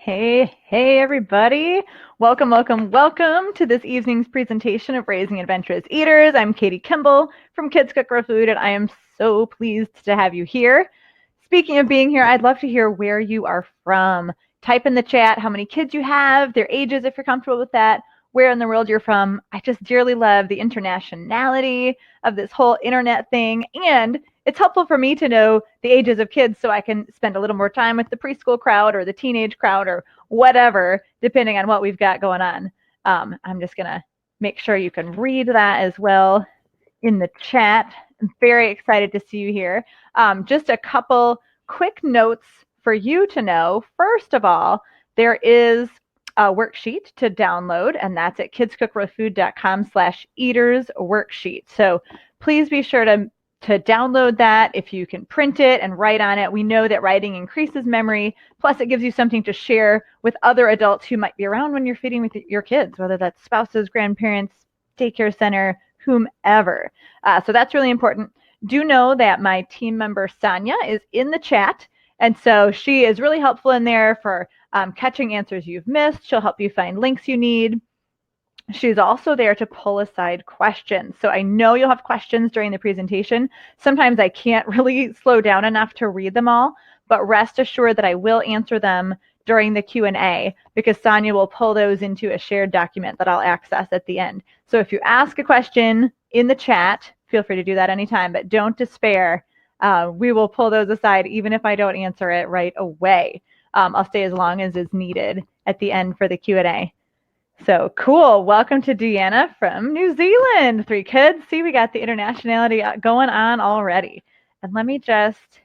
Hey, everybody. Welcome to this evening's presentation of Raising Adventurous Eaters. I'm Katie Kimball from Kids Cook Real Food, and I am so pleased to have you here. Speaking of being here, I'd love to hear where you are from. Type in the chat how many kids you have, their ages if you're comfortable with that, where in the world you're from. I just dearly love the internationality of this whole internet thing, and it's helpful for me to know the ages of kids so I can spend a little more time with the preschool crowd or the teenage crowd or whatever, depending on what we've got going on. I'm just going to make sure you can read that as well in the chat. I'm very excited to see you here. Just a couple quick notes for you to know. First of all, there is a worksheet to download, and that's at kidscookrealfood.com/eaters worksheet. So please be sure to download that if you can print it and write on it. We know that writing increases memory, plus it gives you something to share with other adults who might be around when you're feeding with your kids, whether that's spouses, grandparents, daycare center, whomever. So that's really important. Do know that my team member Sonia is in the chat, and so she is really helpful in there for catching answers you've missed. She'll help you find links you need. She's also there to pull aside questions. So I know you'll have questions during the presentation. Sometimes I can't really slow down enough to read them all, but rest assured that I will answer them during the Q&A because Sonia will pull those into a shared document that I'll access at the end. So if you ask a question in the chat, feel free to do that anytime, but don't despair. We will pull those aside even if I don't answer it right away. I'll stay as long as is needed at the end for the Q&A. So cool. Welcome to Deanna from New Zealand. 3 kids. See, we got the internationality going on already. And let me just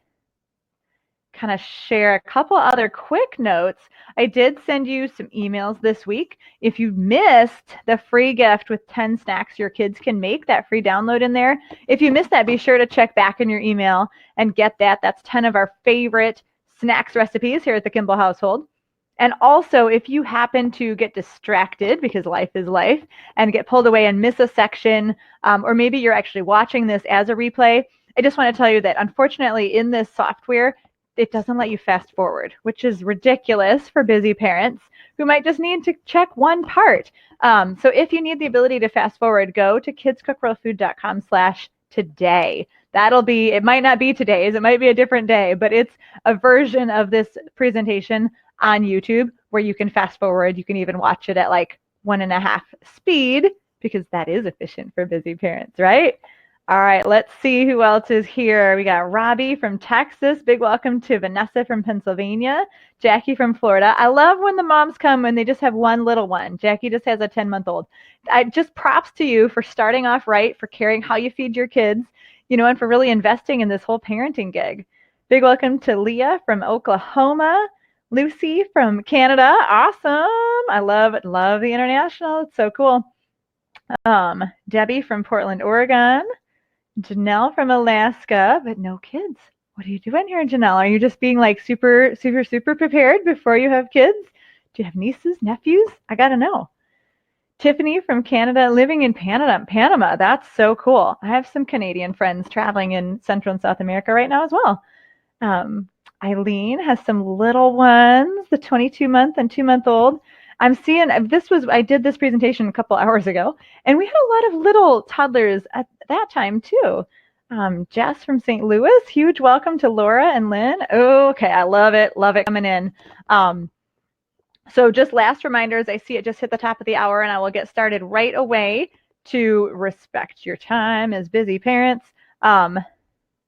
kind of share a couple other quick notes. I did send you some emails this week. If you missed the free gift with 10 snacks your kids can make, that free download in there. If you missed that, be sure to check back in your email and get that. That's 10 of our favorite snacks recipes here at the Kimball household. And also, if you happen to get distracted, because life is life, and get pulled away and miss a section, or maybe you're actually watching this as a replay, I just want to tell you that unfortunately in this software, it doesn't let you fast forward, which is ridiculous for busy parents who might just need to check one part. So if you need the ability to fast forward, go to kidscookrealfood.com/today. That'll be, it might not be today's, it might be a different day, but it's a version of this presentation on YouTube where you can fast forward. You can even watch it at like 1.5 speed because that is efficient for busy parents, right? All right, let's see who else is here. We got Robbie from Texas. Big welcome to Vanessa from Pennsylvania. Jackie from Florida. I love when the moms come and they just have one little one. Jackie just has a 10-month-old. I just props to you for starting off right, for caring how you feed your kids, you know, and for really investing in this whole parenting gig. Big welcome to Leah from Oklahoma. Lucy from Canada. Awesome. I love the international. It's so cool. Debbie from Portland, Oregon. Janelle from Alaska, but no kids. What are you doing here, Janelle? Are you just being like super prepared before you have kids? Do you have nieces, nephews? I got to know. Tiffany from Canada, living in Panama. That's so cool. I have some Canadian friends traveling in Central and South America right now as well. Eileen has some little ones, the 22-month and 2-month-old. I'm seeing I did this presentation a couple hours ago, and we had a lot of little toddlers at that time too. Jess from St. Louis, huge welcome to Laura and Lynn. Okay, I love it coming in. So just last reminders, I see it just hit the top of the hour, and I will get started right away to respect your time as busy parents.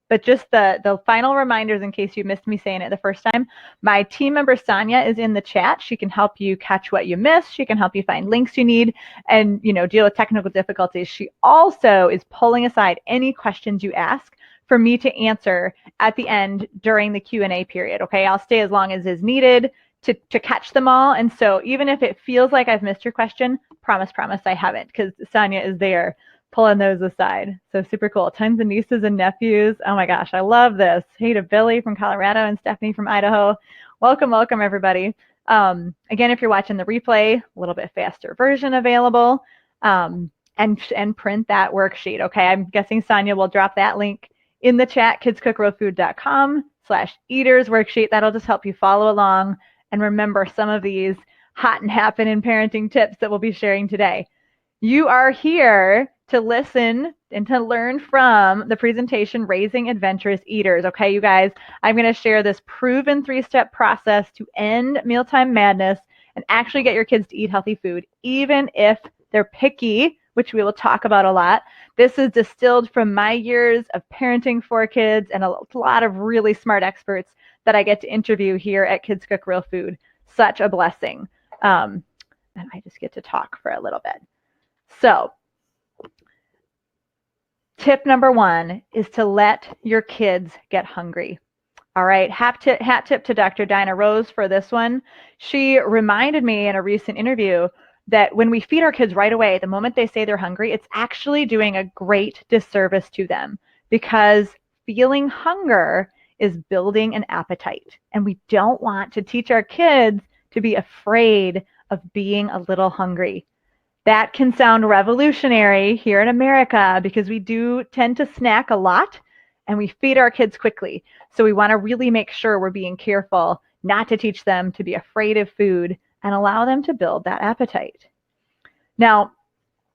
But just the final reminders in case you missed me saying it the first time. My team member Sonia is in the chat. She can help you catch what you missed. She can help you find links you need and, you know, deal with technical difficulties. She also is pulling aside any questions you ask for me to answer at the end during the Q&A period. Okay, I'll stay as long as is needed to catch them all. And so even if it feels like I've missed your question, promise I haven't, because Sonia is there pulling those aside. So super cool. Tons of nieces and nephews. Oh my gosh, I love this. Hey to Billy from Colorado and Stephanie from Idaho. Welcome everybody. Again, if you're watching the replay, a little bit faster version available, and print that worksheet. Okay, I'm guessing Sonia will drop that link in the chat, kidscookrealfood.com/eaters worksheet. That'll just help you follow along and remember some of these hot and happening parenting tips that we'll be sharing today. You are here to listen and to learn from the presentation, Raising Adventurous Eaters. Okay, you guys, I'm going to share this proven 3-step process to end mealtime madness and actually get your kids to eat healthy food, even if they're picky, which we will talk about a lot. This is distilled from my years of parenting 4 kids and a lot of really smart experts that I get to interview here at Kids Cook Real Food. Such a blessing. And I just get to talk for a little bit. So, tip number 1 is to let your kids get hungry. All right, hat tip to Dr. Dinah Rose for this one. She reminded me in a recent interview that when we feed our kids right away, the moment they say they're hungry, it's actually doing a great disservice to them, because feeling hunger is building an appetite. And we don't want to teach our kids to be afraid of being a little hungry. That can sound revolutionary here in America because we do tend to snack a lot and we feed our kids quickly. So we want to really make sure we're being careful not to teach them to be afraid of food and allow them to build that appetite. Now,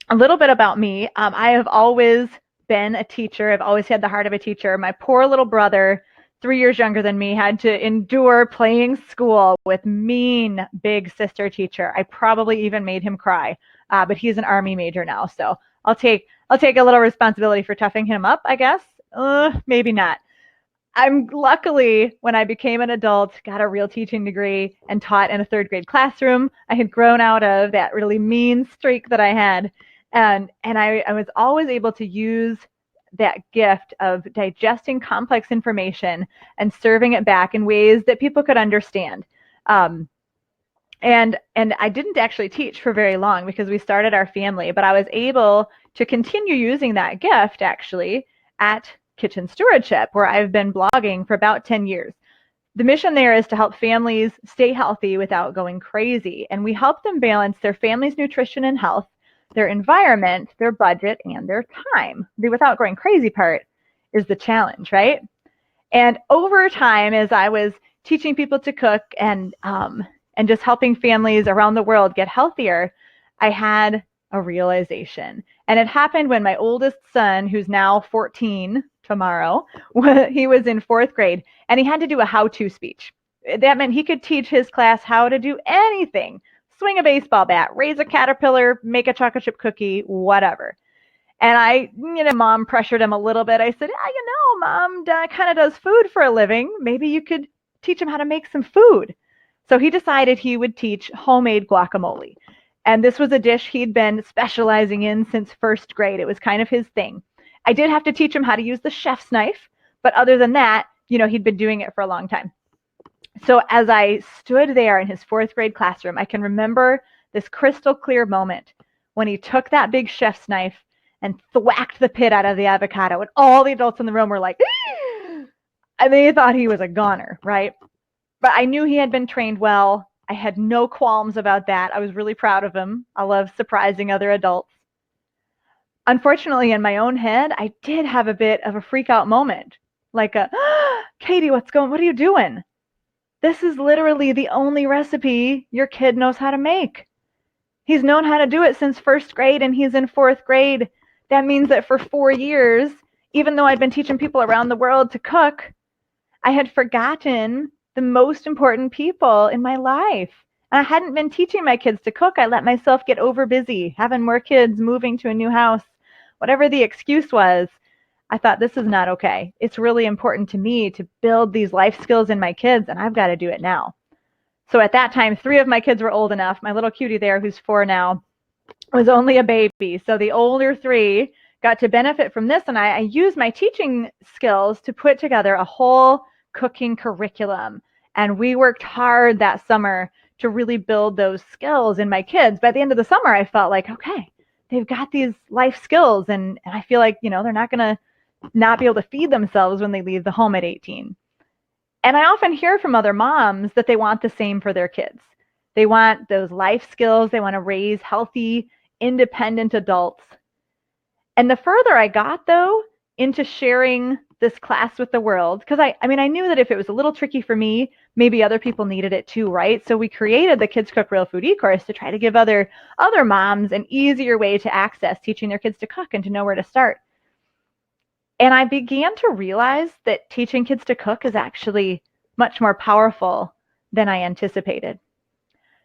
a little bit about me. I have always been a teacher. I've always had the heart of a teacher. My poor little brother, 3 years younger than me, had to endure playing school with mean big sister teacher. I probably even made him cry, but he's an Army major now, so I'll take a little responsibility for toughing him up, I guess. Maybe not. I'm luckily, when I became an adult, got a real teaching degree and taught in a 3rd grade classroom. I had grown out of that really mean streak that I had, and I was always able to use that gift of digesting complex information and serving it back in ways that people could understand. And I didn't actually teach for very long because we started our family, but I was able to continue using that gift actually at Kitchen Stewardship, where I've been blogging for about 10 years. The mission there is to help families stay healthy without going crazy. And we help them balance their family's nutrition and health, their environment, their budget, and their time. The without going crazy part is the challenge, right? And over time, as I was teaching people to cook and just helping families around the world get healthier, I had a realization. And it happened when my oldest son, who's now 14 tomorrow, he was in 4th grade, and he had to do a how-to speech. That meant he could teach his class how to do anything. Swing a baseball bat, raise a caterpillar, make a chocolate chip cookie, whatever. And Mom pressured him a little bit. I said, Mom kind of does food for a living. Maybe you could teach him how to make some food. So he decided he would teach homemade guacamole. And this was a dish he'd been specializing in since 1st grade. It was kind of his thing. I did have to teach him how to use the chef's knife, but other than that, he'd been doing it for a long time. So as I stood there in his 4th grade classroom, I can remember this crystal clear moment when he took that big chef's knife and thwacked the pit out of the avocado, and all the adults in the room were like, and they thought he was a goner, right? But I knew he had been trained well. I had no qualms about that. I was really proud of him. I love surprising other adults. Unfortunately, in my own head, I did have a bit of a freak out moment. Like Katie, what are you doing? This is literally the only recipe your kid knows how to make. He's known how to do it since 1st grade and he's in 4th grade. That means that for 4 years, even though I'd been teaching people around the world to cook, I had forgotten the most important people in my life. And I hadn't been teaching my kids to cook. I let myself get over busy, having more kids, moving to a new house. Whatever the excuse was, I thought, this is not okay. It's really important to me to build these life skills in my kids, and I've got to do it now. So at that time, 3 of my kids were old enough. My little cutie there, who's 4 now, was only a baby. So the older 3 got to benefit from this, and I used my teaching skills to put together a whole cooking curriculum. And we worked hard that summer to really build those skills in my kids. By the end of the summer, I felt like, okay, they've got these life skills, and I feel like, they're not going to not be able to feed themselves when they leave the home at 18. And I often hear from other moms that they want the same for their kids. They want those life skills. They want to raise healthy, independent adults. And the further I got, though, into sharing this class with the world, because I knew that if it was a little tricky for me, maybe other people needed it too, right? So we created the Kids Cook Real Food eCourse to try to give other moms an easier way to access teaching their kids to cook and to know where to start. And I began to realize that teaching kids to cook is actually much more powerful than I anticipated.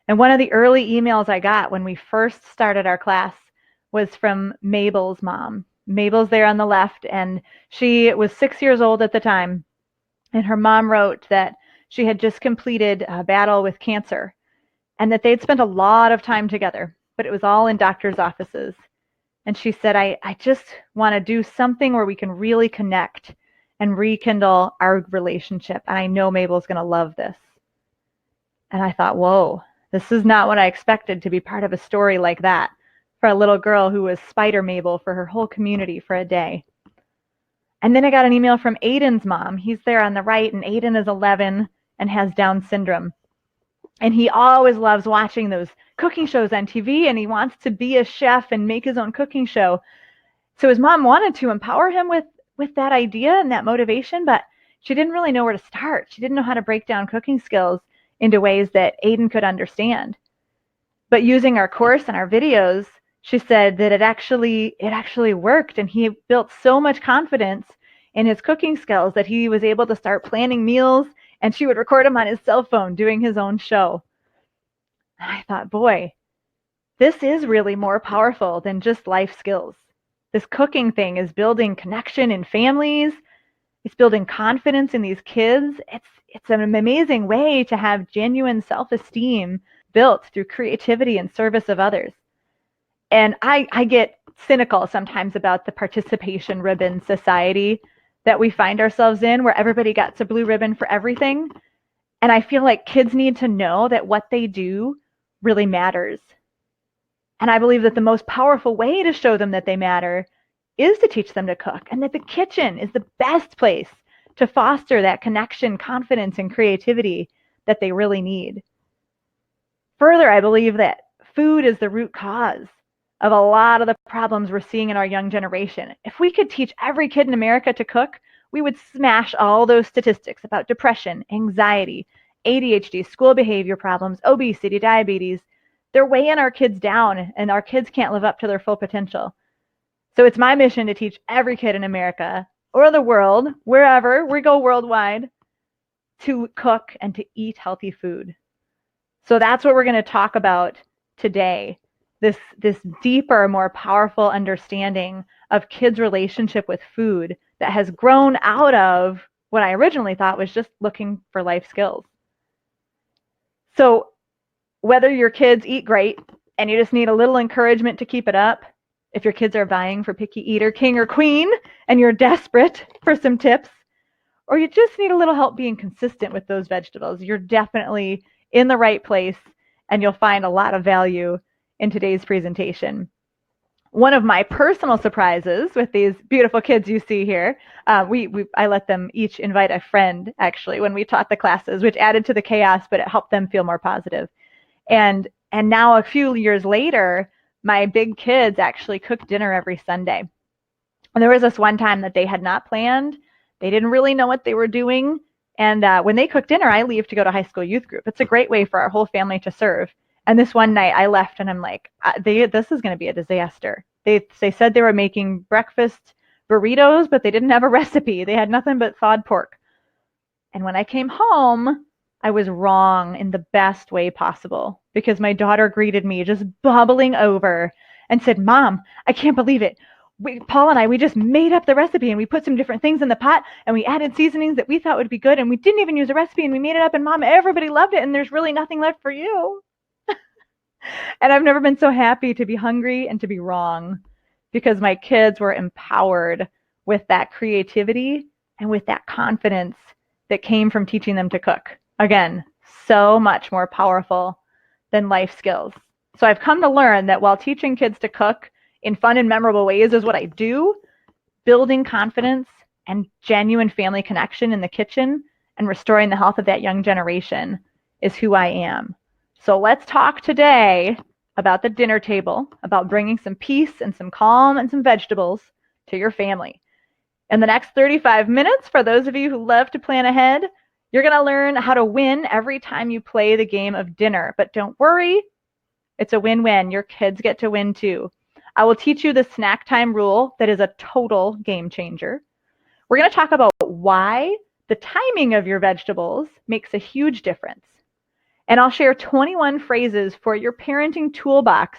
And one of the early emails I got when we first started our class was from Mabel's mom. Mabel's there on the left, and she was 6 years old at the time. And her mom wrote that she had just completed a battle with cancer and that they'd spent a lot of time together, but it was all in doctor's offices. And she said, I just want to do something where we can really connect and rekindle our relationship. And I know Mabel's going to love this. And I thought, whoa, this is not what I expected to be part of a story like that for a little girl who was Spider Mabel for her whole community for a day. And then I got an email from Aiden's mom. He's there on the right, and Aiden is 11 and has Down syndrome. And he always loves watching those cooking shows on TV, and he wants to be a chef and make his own cooking show. So his mom wanted to empower him with that idea and that motivation, but she didn't really know where to start. She didn't know how to break down cooking skills into ways that Aiden could understand. But using our course and our videos, she said that it actually worked, and he built so much confidence in his cooking skills that he was able to start planning meals, and she would record him on his cell phone doing his own show. And I thought, boy, this is really more powerful than just life skills. This cooking thing is building connection in families. It's building confidence in these kids. It's an amazing way to have genuine self-esteem built through creativity and service of others. And I get cynical sometimes about the participation ribbon society that we find ourselves in, where everybody gets a blue ribbon for everything. And I feel like kids need to know that what they do really matters. And I believe that the most powerful way to show them that they matter is to teach them to cook, and that the kitchen is the best place to foster that connection, confidence, and creativity that they really need. Further, I believe that food is the root cause of a lot of the problems we're seeing in our young generation. If we could teach every kid in America to cook, we would smash all those statistics about depression, anxiety, ADHD, school behavior problems, obesity, diabetes. They're weighing our kids down, and our kids can't live up to their full potential. So it's my mission to teach every kid in America or the world, wherever we go worldwide, to cook and to eat healthy food. So that's what we're going to talk about today. This deeper, more powerful understanding of kids' relationship with food that has grown out of what I originally thought was just looking for life skills. So whether your kids eat great and you just need a little encouragement to keep it up, if your kids are vying for Picky Eater King or Queen and you're desperate for some tips, or you just need a little help being consistent with those vegetables, you're definitely in the right place, and you'll find a lot of value in today's presentation. One of my personal surprises with these beautiful kids you see here, I let them each invite a friend, actually, when we taught the classes, which added to the chaos, but it helped them feel more positive. And now a few years later, my big kids actually cook dinner every Sunday. And there was this one time that they had not planned. They didn't really know what they were doing. And when they cook dinner, I leave to go to high school youth group. It's a great way for our whole family to serve. And this one night I left, and I'm like, this is going to be a disaster. They said they were making breakfast burritos, but they didn't have a recipe. They had nothing but thawed pork. And when I came home, I was wrong in the best way possible, because my daughter greeted me just bubbling over and said, "Mom, I can't believe it. Paul and I, we just made up the recipe, and we put some different things in the pot, and we added seasonings that we thought would be good, and we didn't even use a recipe, and we made it up, and Mom, everybody loved it, and there's really nothing left for you." And I've never been so happy to be hungry and to be wrong, because my kids were empowered with that creativity and with that confidence that came from teaching them to cook. Again, so much more powerful than life skills. So I've come to learn that while teaching kids to cook in fun and memorable ways is what I do, building confidence and genuine family connection in the kitchen and restoring the health of that young generation is who I am. So let's talk today about the dinner table, about bringing some peace and some calm and some vegetables to your family. In the next 35 minutes, for those of you who love to plan ahead, you're going to learn how to win every time you play the game of dinner. But don't worry, it's a win-win. Your kids get to win too. I will teach you the snack time rule that is a total game changer. We're going to talk about why the timing of your vegetables makes a huge difference. And I'll share 21 phrases for your parenting toolbox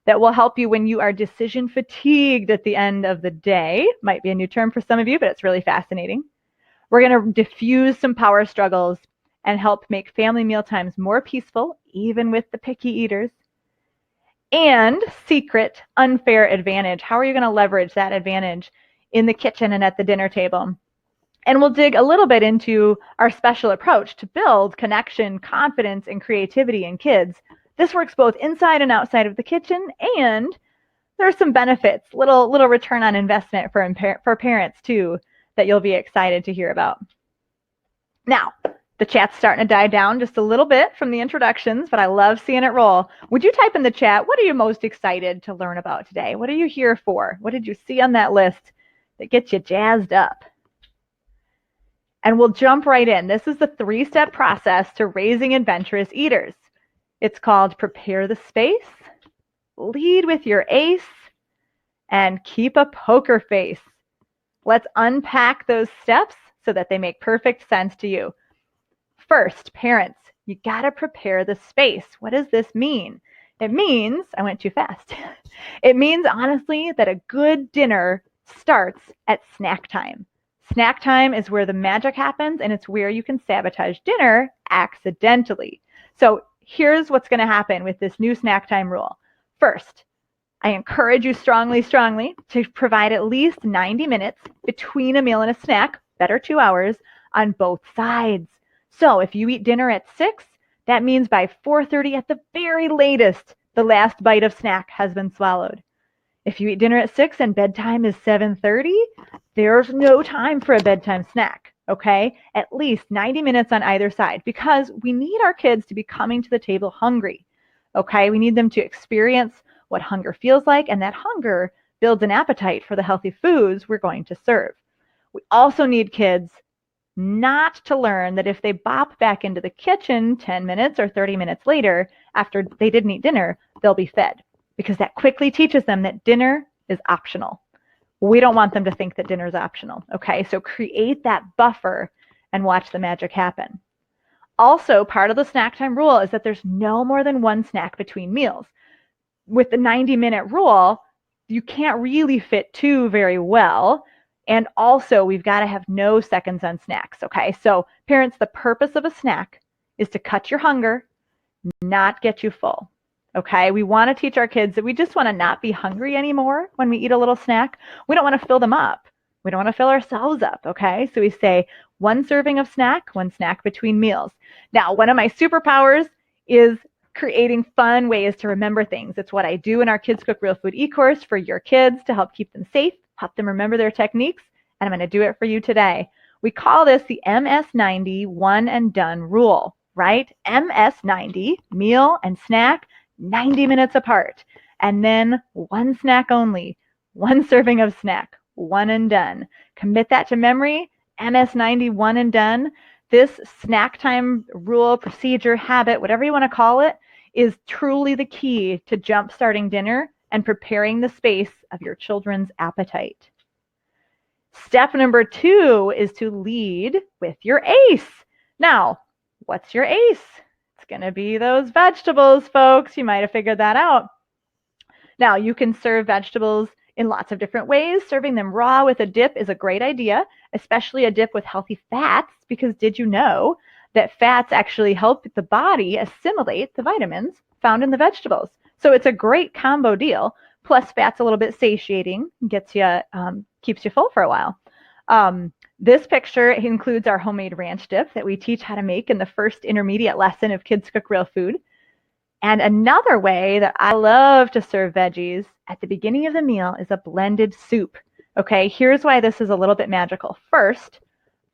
that will help you when you are decision fatigued at the end of the day. Might be a new term for some of you, but it's really fascinating. We're going to diffuse some power struggles and help make family meal times more peaceful, even with the picky eaters. And secret unfair advantage. How are you going to leverage that advantage in the kitchen and at the dinner table? And we'll dig a little bit into our special approach to build connection, confidence, and creativity in kids. This works both inside and outside of the kitchen, and there are some benefits, little return on investment for parents too, that you'll be excited to hear about. Now, the chat's starting to die down just a little bit from the introductions, but I love seeing it roll. Would you type in the chat, what are you most excited to learn about today? What are you here for? What did you see on that list that gets you jazzed up? And we'll jump right in. This is the 3-step process to raising adventurous eaters. It's called prepare the space, lead with your ace, and keep a poker face. Let's unpack those steps so that they make perfect sense to you. First, parents, you got to prepare the space. What does this mean? It means, I went too fast. It means, honestly, that a good dinner starts at snack time. Snack time is where the magic happens, and it's where you can sabotage dinner accidentally. So here's what's going to happen with this new snack time rule. First, I encourage you strongly to provide at least 90 minutes between a meal and a snack, better 2 hours, on both sides. So if you eat dinner at 6, that means by 4:30 at the very latest, the last bite of snack has been swallowed. If you eat dinner at 6 and bedtime is 7:30, there's no time for a bedtime snack, okay? At least 90 minutes on either side, because we need our kids to be coming to the table hungry, okay? We need them to experience what hunger feels like, and that hunger builds an appetite for the healthy foods we're going to serve. We also need kids not to learn that if they bop back into the kitchen 10 minutes or 30 minutes later after they didn't eat dinner, they'll be fed, because that quickly teaches them that dinner is optional. We don't want them to think that dinner is optional, okay? So create that buffer and watch the magic happen. Also, part of the snack time rule is that there's no more than one snack between meals. With the 90-minute rule, you can't really fit 2 very well. And also, we've got to have no seconds on snacks, okay? So parents, the purpose of a snack is to cut your hunger, not get you full, okay? We want to teach our kids that we just want to not be hungry anymore when we eat a little snack. We don't want to fill them up. We don't want to fill ourselves up, okay? So we say 1 serving of snack, 1 snack between meals. Now, one of my superpowers is creating fun ways to remember things. It's what I do in our Kids Cook Real Food eCourse for your kids to help keep them safe, help them remember their techniques, and I'm going to do it for you today. We call this the MS90 one and done rule, right? MS90, meal and snack, 90 minutes apart, and then 1 snack only, 1 serving of snack, 1 and done. Commit that to memory, MS90, 1 and done. This snack time rule, procedure, habit, whatever you want to call it, is truly the key to jump-starting dinner and preparing the space of your children's appetite. Step number 2 is to lead with your ace. Now, what's your ace? It's going to be those vegetables, folks. You might have figured that out. Now, you can serve vegetables in lots of different ways. Serving them raw with a dip is a great idea, especially a dip with healthy fats, because did you know that fats actually help the body assimilate the vitamins found in the vegetables? So it's a great combo deal. Plus, fat's a little bit satiating, gets you, keeps you full for a while. This picture includes our homemade ranch dip that we teach how to make in the first intermediate lesson of Kids Cook Real Food. And another way that I love to serve veggies at the beginning of the meal is a blended soup. Okay, here's why this is a little bit magical. First,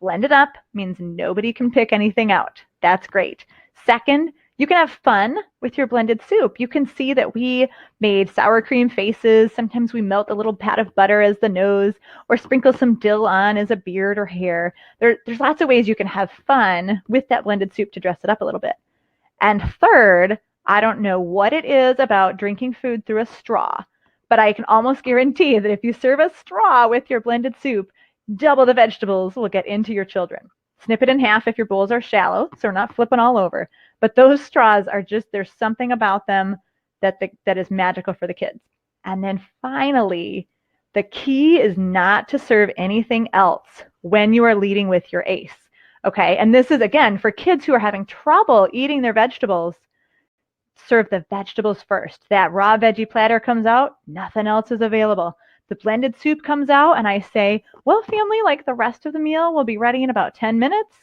blend it up means nobody can pick anything out. That's great. Second, You can have fun with your blended soup. You can see that we made sour cream faces. Sometimes we melt a little pat of butter as the nose or sprinkle some dill on as a beard or hair. There's lots of ways you can have fun with that blended soup to dress it up a little bit. And third, I don't know what it is about drinking food through a straw, but I can almost guarantee that if you serve a straw with your blended soup, double the vegetables will get into your children. Snip it in half if your bowls are shallow, so we're not flipping all over. But those straws are just, there's something about them that is magical for the kids. And then finally, the key is not to serve anything else when you are leading with your ACE. Okay, and this is, again, for kids who are having trouble eating their vegetables, serve the vegetables first. That raw veggie platter comes out, nothing else is available. The blended soup comes out, and I say, well, family, like the rest of the meal will be ready in about 10 minutes,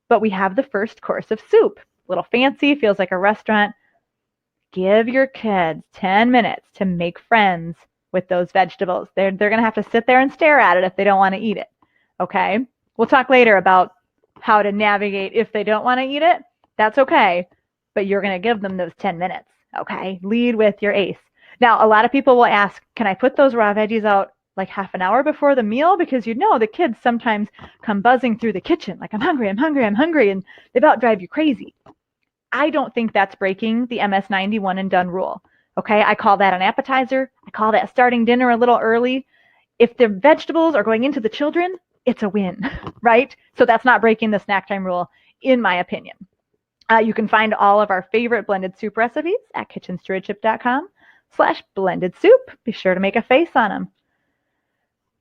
but we have the first course of soup. A little fancy, feels like a restaurant. Give your kids 10 minutes to make friends with those vegetables. They're going to have to sit there and stare at it if they don't want to eat it. Okay? We'll talk later about how to navigate if they don't want to eat it. That's okay, but you're going to give them those 10 minutes. Okay? Lead with your ACE. Now, a lot of people will ask, can I put those raw veggies out like half an hour before the meal? Because the kids sometimes come buzzing through the kitchen like, I'm hungry, I'm hungry, I'm hungry, and they about drive you crazy. I don't think that's breaking the MS-90 one and done rule. Okay, I call that an appetizer. I call that starting dinner a little early. If the vegetables are going into the children, it's a win, right? So that's not breaking the snack time rule, in my opinion. You can find all of our favorite blended soup recipes at kitchenstewardship.com/blended soup. Be sure to make a face on them.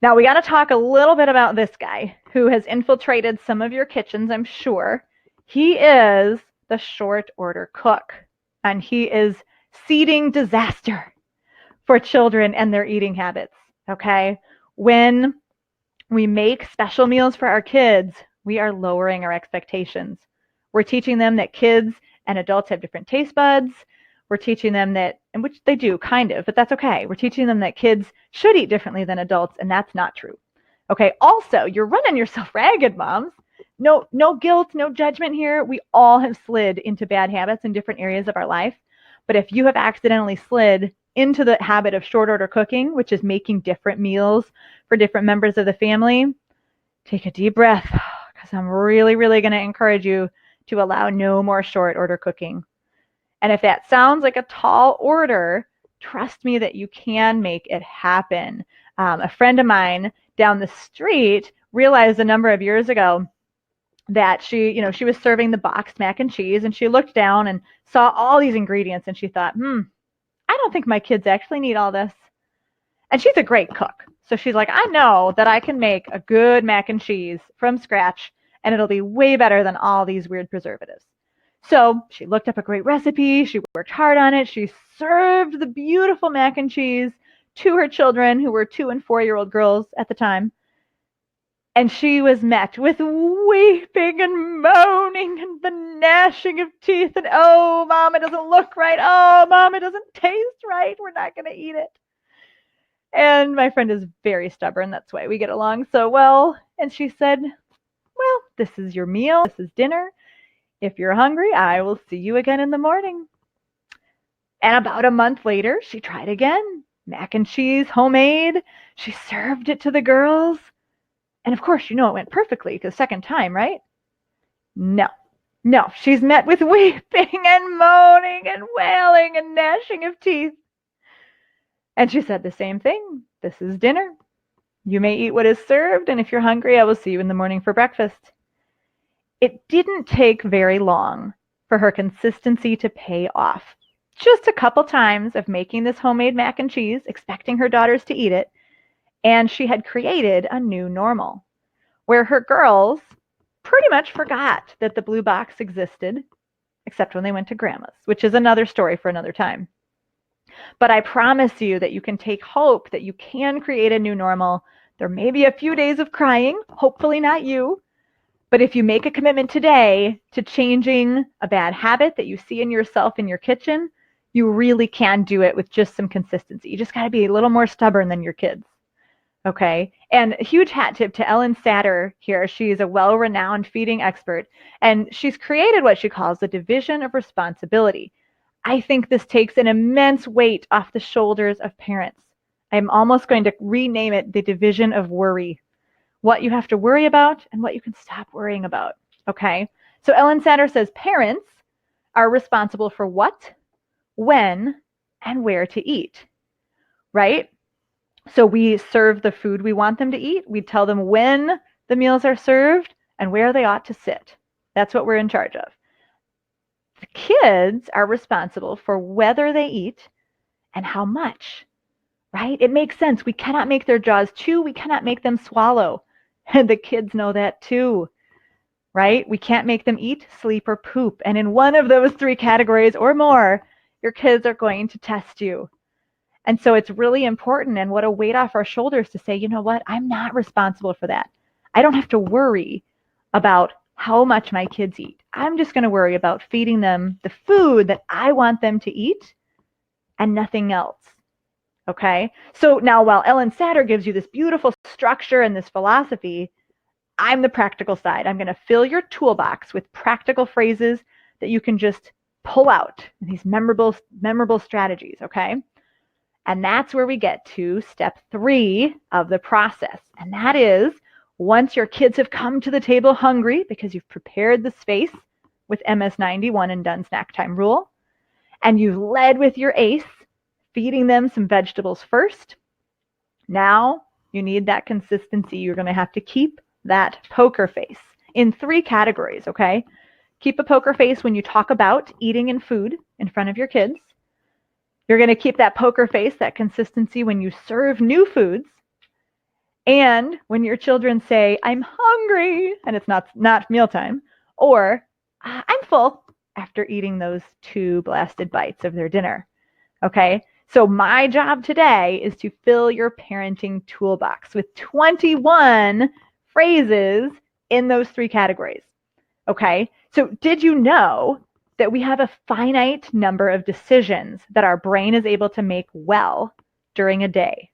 Now we got to talk a little bit about this guy who has infiltrated some of your kitchens, I'm sure. He is the short order cook, and he is seeding disaster for children and their eating habits. Okay, when we make special meals for our kids, we are lowering our expectations. We're teaching them that kids and adults have different taste buds. We're teaching them that, and which they do kind of, but that's okay. We're teaching them that kids should eat differently than adults, and that's not true. Okay, also, you're running yourself ragged, moms. No guilt, no judgment here. We all have slid into bad habits in different areas of our life. But if you have accidentally slid into the habit of short order cooking, which is making different meals for different members of the family, take a deep breath, because I'm really, really going to encourage you to allow no more short order cooking. And if that sounds like a tall order, trust me that you can make it happen. A friend of mine down the street realized a number of years ago that she was serving the boxed mac and cheese, and she looked down and saw all these ingredients, and she thought, I don't think my kids actually need all this. And she's a great cook. So she's like, I know that I can make a good mac and cheese from scratch, and it'll be way better than all these weird preservatives. So she looked up a great recipe. She worked hard on it. She served the beautiful mac and cheese to her children, who were 2- and 4-year-old girls at the time. And she was met with weeping and moaning and the gnashing of teeth. And, oh, Mom, it doesn't look right. Oh, Mom, it doesn't taste right. We're not going to eat it. And my friend is very stubborn. That's why we get along so well. And she said, well, this is your meal. This is dinner. If you're hungry, I will see you again in the morning. And about a month later, she tried again. Mac and cheese, homemade. She served it to the girls. And of course, it went perfectly the second time, right? No. She's met with weeping and moaning and wailing and gnashing of teeth. And she said the same thing. This is dinner. You may eat what is served, and if you're hungry, I will see you in the morning for breakfast. It didn't take very long for her consistency to pay off. Just a couple times of making this homemade mac and cheese, expecting her daughters to eat it, and she had created a new normal where her girls pretty much forgot that the blue box existed, except when they went to grandma's, which is another story for another time. But I promise you that you can take hope that you can create a new normal. There may be a few days of crying, hopefully not you, but if you make a commitment today to changing a bad habit that you see in yourself in your kitchen, you really can do it with just some consistency. You just got to be a little more stubborn than your kids. Okay. And a huge hat tip to Ellen Satter here. She's a well-renowned feeding expert, and she's created what she calls the division of responsibility. I think this takes an immense weight off the shoulders of parents. I'm almost going to rename it the division of worry. What you have to worry about and what you can stop worrying about. Okay. So Ellen Satter says parents are responsible for what, when, and where to eat, right? So we serve the food we want them to eat. We tell them when the meals are served and where they ought to sit. That's what we're in charge of. The kids are responsible for whether they eat and how much, right? It makes sense. We cannot make their jaws chew. We cannot make them swallow. And the kids know that too, right? We can't make them eat, sleep, or poop. And in one of those three categories or more, your kids are going to test you. And so it's really important, and what a weight off our shoulders to say, you know what, I'm not responsible for that. I don't have to worry about how much my kids eat. I'm just going to worry about feeding them the food that I want them to eat and nothing else. Okay? So now while Ellen Satter gives you this beautiful structure and this philosophy, I'm the practical side. I'm going to fill your toolbox with practical phrases that you can just pull out, these memorable strategies, okay? And that's where we get to step 3 of the process. And that is, once your kids have come to the table hungry because you've prepared the space with MS-90 one and done snack time rule, and you've led with your ACE, feeding them some vegetables first, now you need that consistency. You're going to have to keep that poker face in 3 categories, okay? Keep a poker face when you talk about eating and food in front of your kids. You're going to keep that poker face, that consistency when you serve new foods. And when your children say, I'm hungry, and it's not mealtime, or I'm full after eating those 2 blasted bites of their dinner. Okay? So my job today is to fill your parenting toolbox with 21 phrases in those 3 categories. Okay? So did you know that we have a finite number of decisions that our brain is able to make well during a day?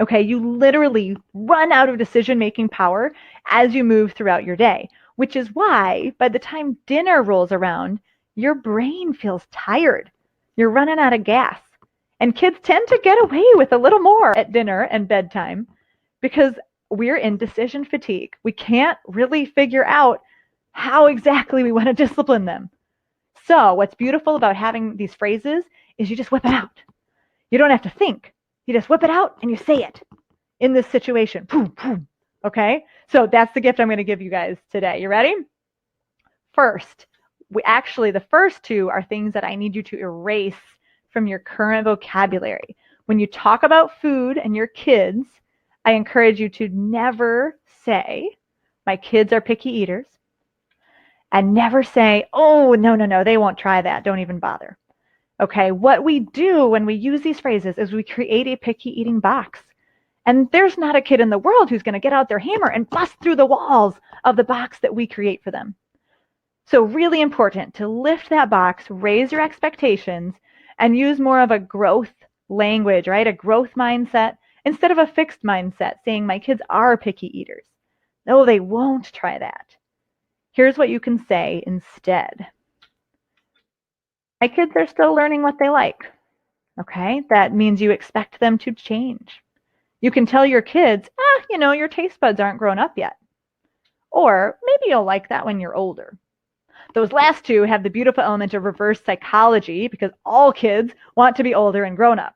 Okay, you literally run out of decision-making power as you move throughout your day, which is why by the time dinner rolls around, your brain feels tired. You're running out of gas. And kids tend to get away with a little more at dinner and bedtime because we're in decision fatigue. We can't really figure out how exactly we want to discipline them. So what's beautiful about having these phrases is you just whip it out. You don't have to think. You just whip it out and you say it in this situation. Boom, boom. Okay? So that's the gift I'm going to give you guys today. You ready? First, the first 2 are things that I need you to erase from your current vocabulary. When you talk about food and your kids, I encourage you to never say, my kids are picky eaters, and never say, oh, no, they won't try that. Don't even bother. Okay, what we do when we use these phrases is we create a picky eating box. And there's not a kid in the world who's going to get out their hammer and bust through the walls of the box that we create for them. So really important to lift that box, raise your expectations, and use more of a growth language, right? A growth mindset instead of a fixed mindset saying my kids are picky eaters. No, they won't try that. Here's what you can say instead. My kids are still learning what they like. Okay, that means you expect them to change. You can tell your kids, your taste buds aren't grown up yet. Or maybe you'll like that when you're older. Those last 2 have the beautiful element of reverse psychology because all kids want to be older and grown up.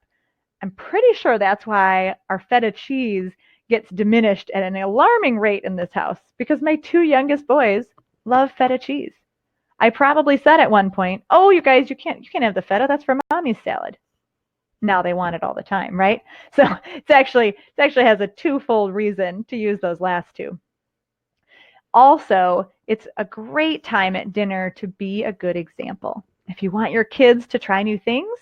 I'm pretty sure that's why our feta cheese gets diminished at an alarming rate in this house because my 2 youngest boys love feta cheese. I probably said at one point, oh, you guys, you can't have the feta. That's for mommy's salad. Now they want it all the time, right? So it actually has a 2-fold reason to use those last 2. Also, it's a great time at dinner to be a good example. If you want your kids to try new things,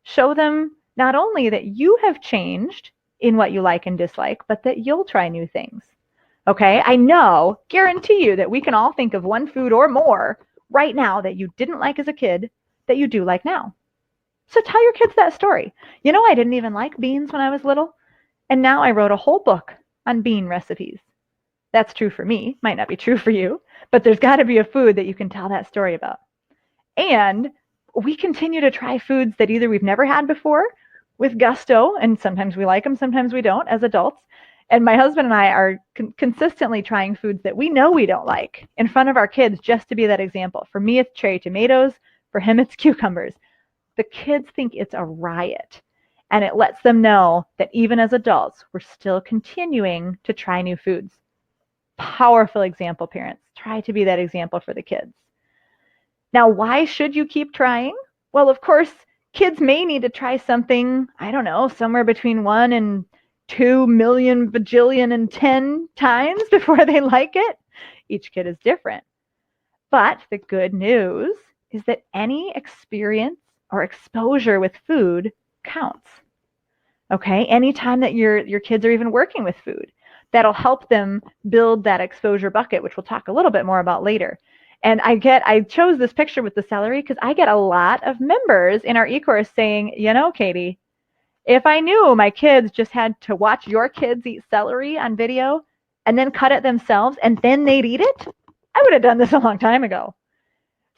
show them not only that you have changed in what you like and dislike, but that you'll try new things. Okay, I know, guarantee you that we can all think of one food or more right now that you didn't like as a kid that you do like now. So tell your kids that story. I didn't even like beans when I was little, and now I wrote a whole book on bean recipes. That's true for me, might not be true for you, but there's got to be a food that you can tell that story about. And we continue to try foods that either we've never had before with gusto, and sometimes we like them, sometimes we don't as adults. And my husband and I are consistently trying foods that we know we don't like in front of our kids just to be that example. For me, it's cherry tomatoes. For him, it's cucumbers. The kids think it's a riot. And it lets them know that even as adults, we're still continuing to try new foods. Powerful example, parents. Try to be that example for the kids. Now, why should you keep trying? Well, of course, kids may need to try something, I don't know, somewhere between 1 and 2 million bajillion and 10 times before they like it. Each kid is different. But the good news is that any experience or exposure with food counts. Okay? Anytime that your kids are even working with food, that'll help them build that exposure bucket, which we'll talk a little bit more about later. And I chose this picture with the celery because I get a lot of members in our eCourse saying, you know, Katie, if I knew my kids just had to watch your kids eat celery on video and then cut it themselves and then they'd eat it, I would have done this a long time ago.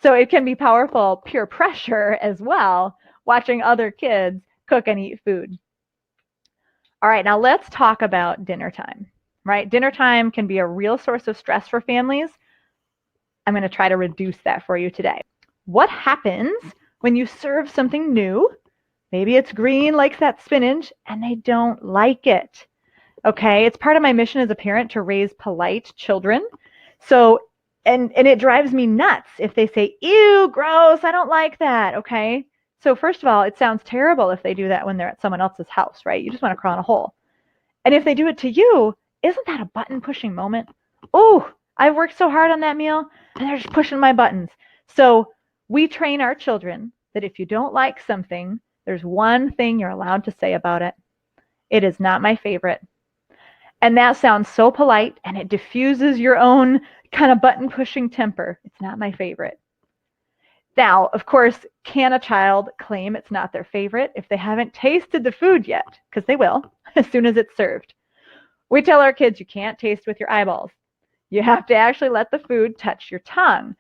So it can be powerful peer pressure as well, watching other kids cook and eat food. All right, now let's talk about dinner time, right? Dinner time can be a real source of stress for families. I'm going to try to reduce that for you today. What happens when you serve something new? Maybe it's green like that spinach and they don't like it. Okay, it's part of my mission as a parent to raise polite children. So, and it drives me nuts if they say, ew, gross, I don't like that. Okay, so first of all, it sounds terrible if they do that when they're at someone else's house, right? You just want to crawl in a hole. And if they do it to you, isn't that a button pushing moment? Oh, I've worked so hard on that meal and they're just pushing my buttons. So we train our children that if you don't like something, there's one thing you're allowed to say about it. It is not my favorite. And that sounds so polite and it diffuses your own kind of button pushing temper. It's not my favorite. Now, of course, can a child claim it's not their favorite if they haven't tasted the food yet? Because they will as soon as it's served. We tell our kids you can't taste with your eyeballs. You have to actually let the food touch your tongue.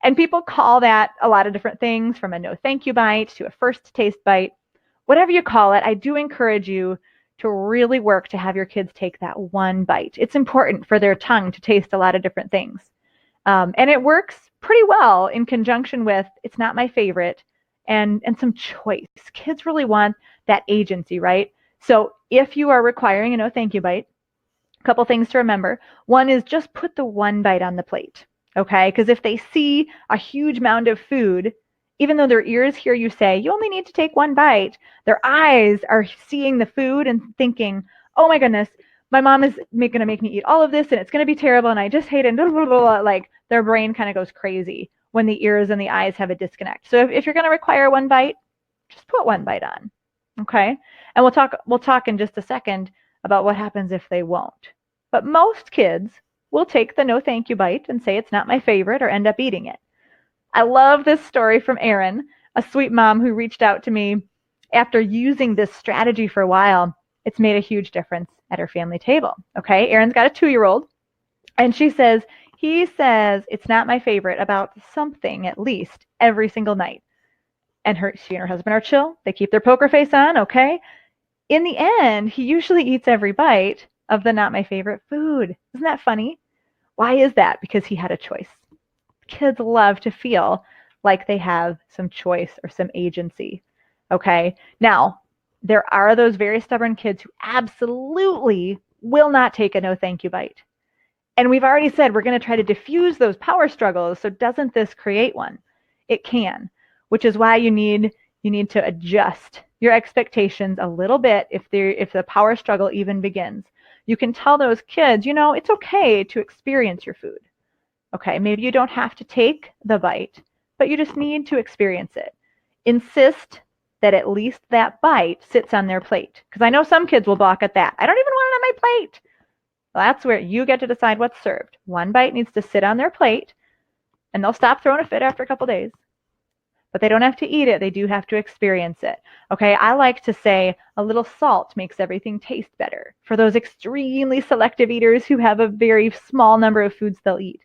And people call that a lot of different things, from a no thank you bite to a first taste bite. Whatever you call it, I do encourage you to really work to have your kids take that one bite. It's important for their tongue to taste a lot of different things. And it works pretty well in conjunction with it's not my favorite and some choice. Kids really want that agency, right? So if you are requiring a no thank you bite, a couple things to remember. One is just put the one bite on the plate, okay? Because if they see a huge mound of food, even though their ears hear you say, you only need to take one bite, their eyes are seeing the food and thinking, oh my goodness, my mom is going to make me eat all of this and it's going to be terrible and I just hate it. Like their brain kind of goes crazy when the ears and the eyes have a disconnect. So if you're going to require one bite, just put one bite on, okay? And we'll talk in just a second about what happens if they won't. But most kids will take the no thank you bite and say it's not my favorite or end up eating it. I love this story from Erin, a sweet mom who reached out to me after using this strategy for a while. It's made a huge difference at her family table. Okay, Erin's got a 2-year-old, and she says, he says it's not my favorite about something at least every single night. And she and her husband are chill. They keep their poker face on, okay? In the end, he usually eats every bite of the not my favorite food. Isn't that funny? Why is that? Because he had a choice. Kids love to feel like they have some choice or some agency. Okay. Now, there are those very stubborn kids who absolutely will not take a no thank you bite. And we've already said we're going to try to diffuse those power struggles. So doesn't this create one? It can, which is why you need to adjust your expectations a little bit if the power struggle even begins. You can tell those kids, it's okay to experience your food. Okay, maybe you don't have to take the bite, but you just need to experience it. Insist that at least that bite sits on their plate. Because I know some kids will balk at that. I don't even want it on my plate. Well, that's where you get to decide what's served. One bite needs to sit on their plate, and they'll stop throwing a fit after a couple days. but they don't have to eat it. They do have to experience it. Okay, I like to say a little salt makes everything taste better for those extremely selective eaters who have a very small number of foods they'll eat.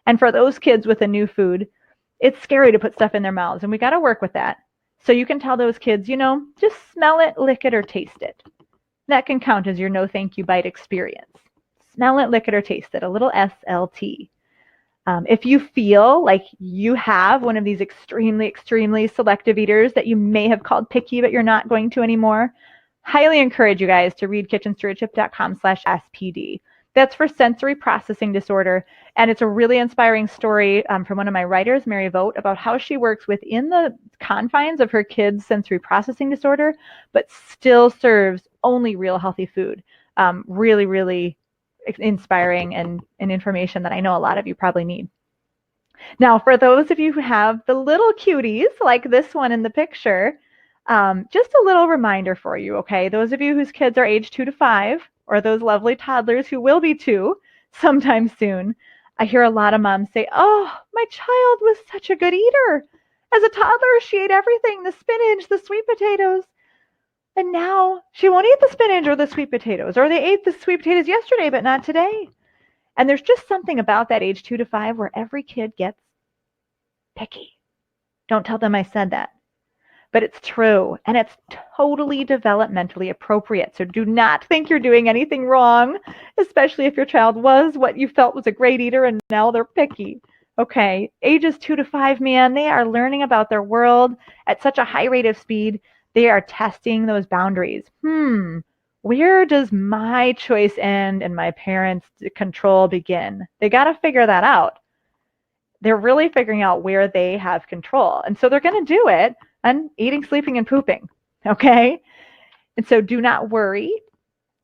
And for those kids with a new food, it's scary to put stuff in their mouths, and we got to work with that. So you can tell those kids, just smell it, lick it, or taste it. That can count as your no thank you bite experience. Smell it, lick it, or taste it, a little SLT. If you feel like you have one of these extremely, extremely selective eaters that you may have called picky, but you're not going to anymore, highly encourage you guys to read kitchenstewardship.com/SPD. That's for sensory processing disorder. And it's a really inspiring story from one of my writers, Mary Vogt, about how she works within the confines of her kids' sensory processing disorder, but still serves only real healthy food. Really, really inspiring and information that I know a lot of you probably need. Now, for those of you who have the little cuties, like this one in the picture, just a little reminder for you, okay? Those of you whose kids are age 2 to 5, or those lovely toddlers who will be 2 sometime soon, I hear a lot of moms say, oh, my child was such a good eater. As a toddler, she ate everything, the spinach, the sweet potatoes. And now she won't eat the spinach or the sweet potatoes, or they ate the sweet potatoes yesterday, but not today. And there's just something about that age 2 to 5 where every kid gets picky. Don't tell them I said that. But it's true, and it's totally developmentally appropriate. So do not think you're doing anything wrong, especially if your child was what you felt was a great eater and now they're picky. Okay, ages 2 to 5, man, they are learning about their world at such a high rate of speed. They are testing those boundaries. Where does my choice end and my parents' control begin? They got to figure that out. They're really figuring out where they have control. And so they're going to do it on eating, sleeping, and pooping. Okay? And so do not worry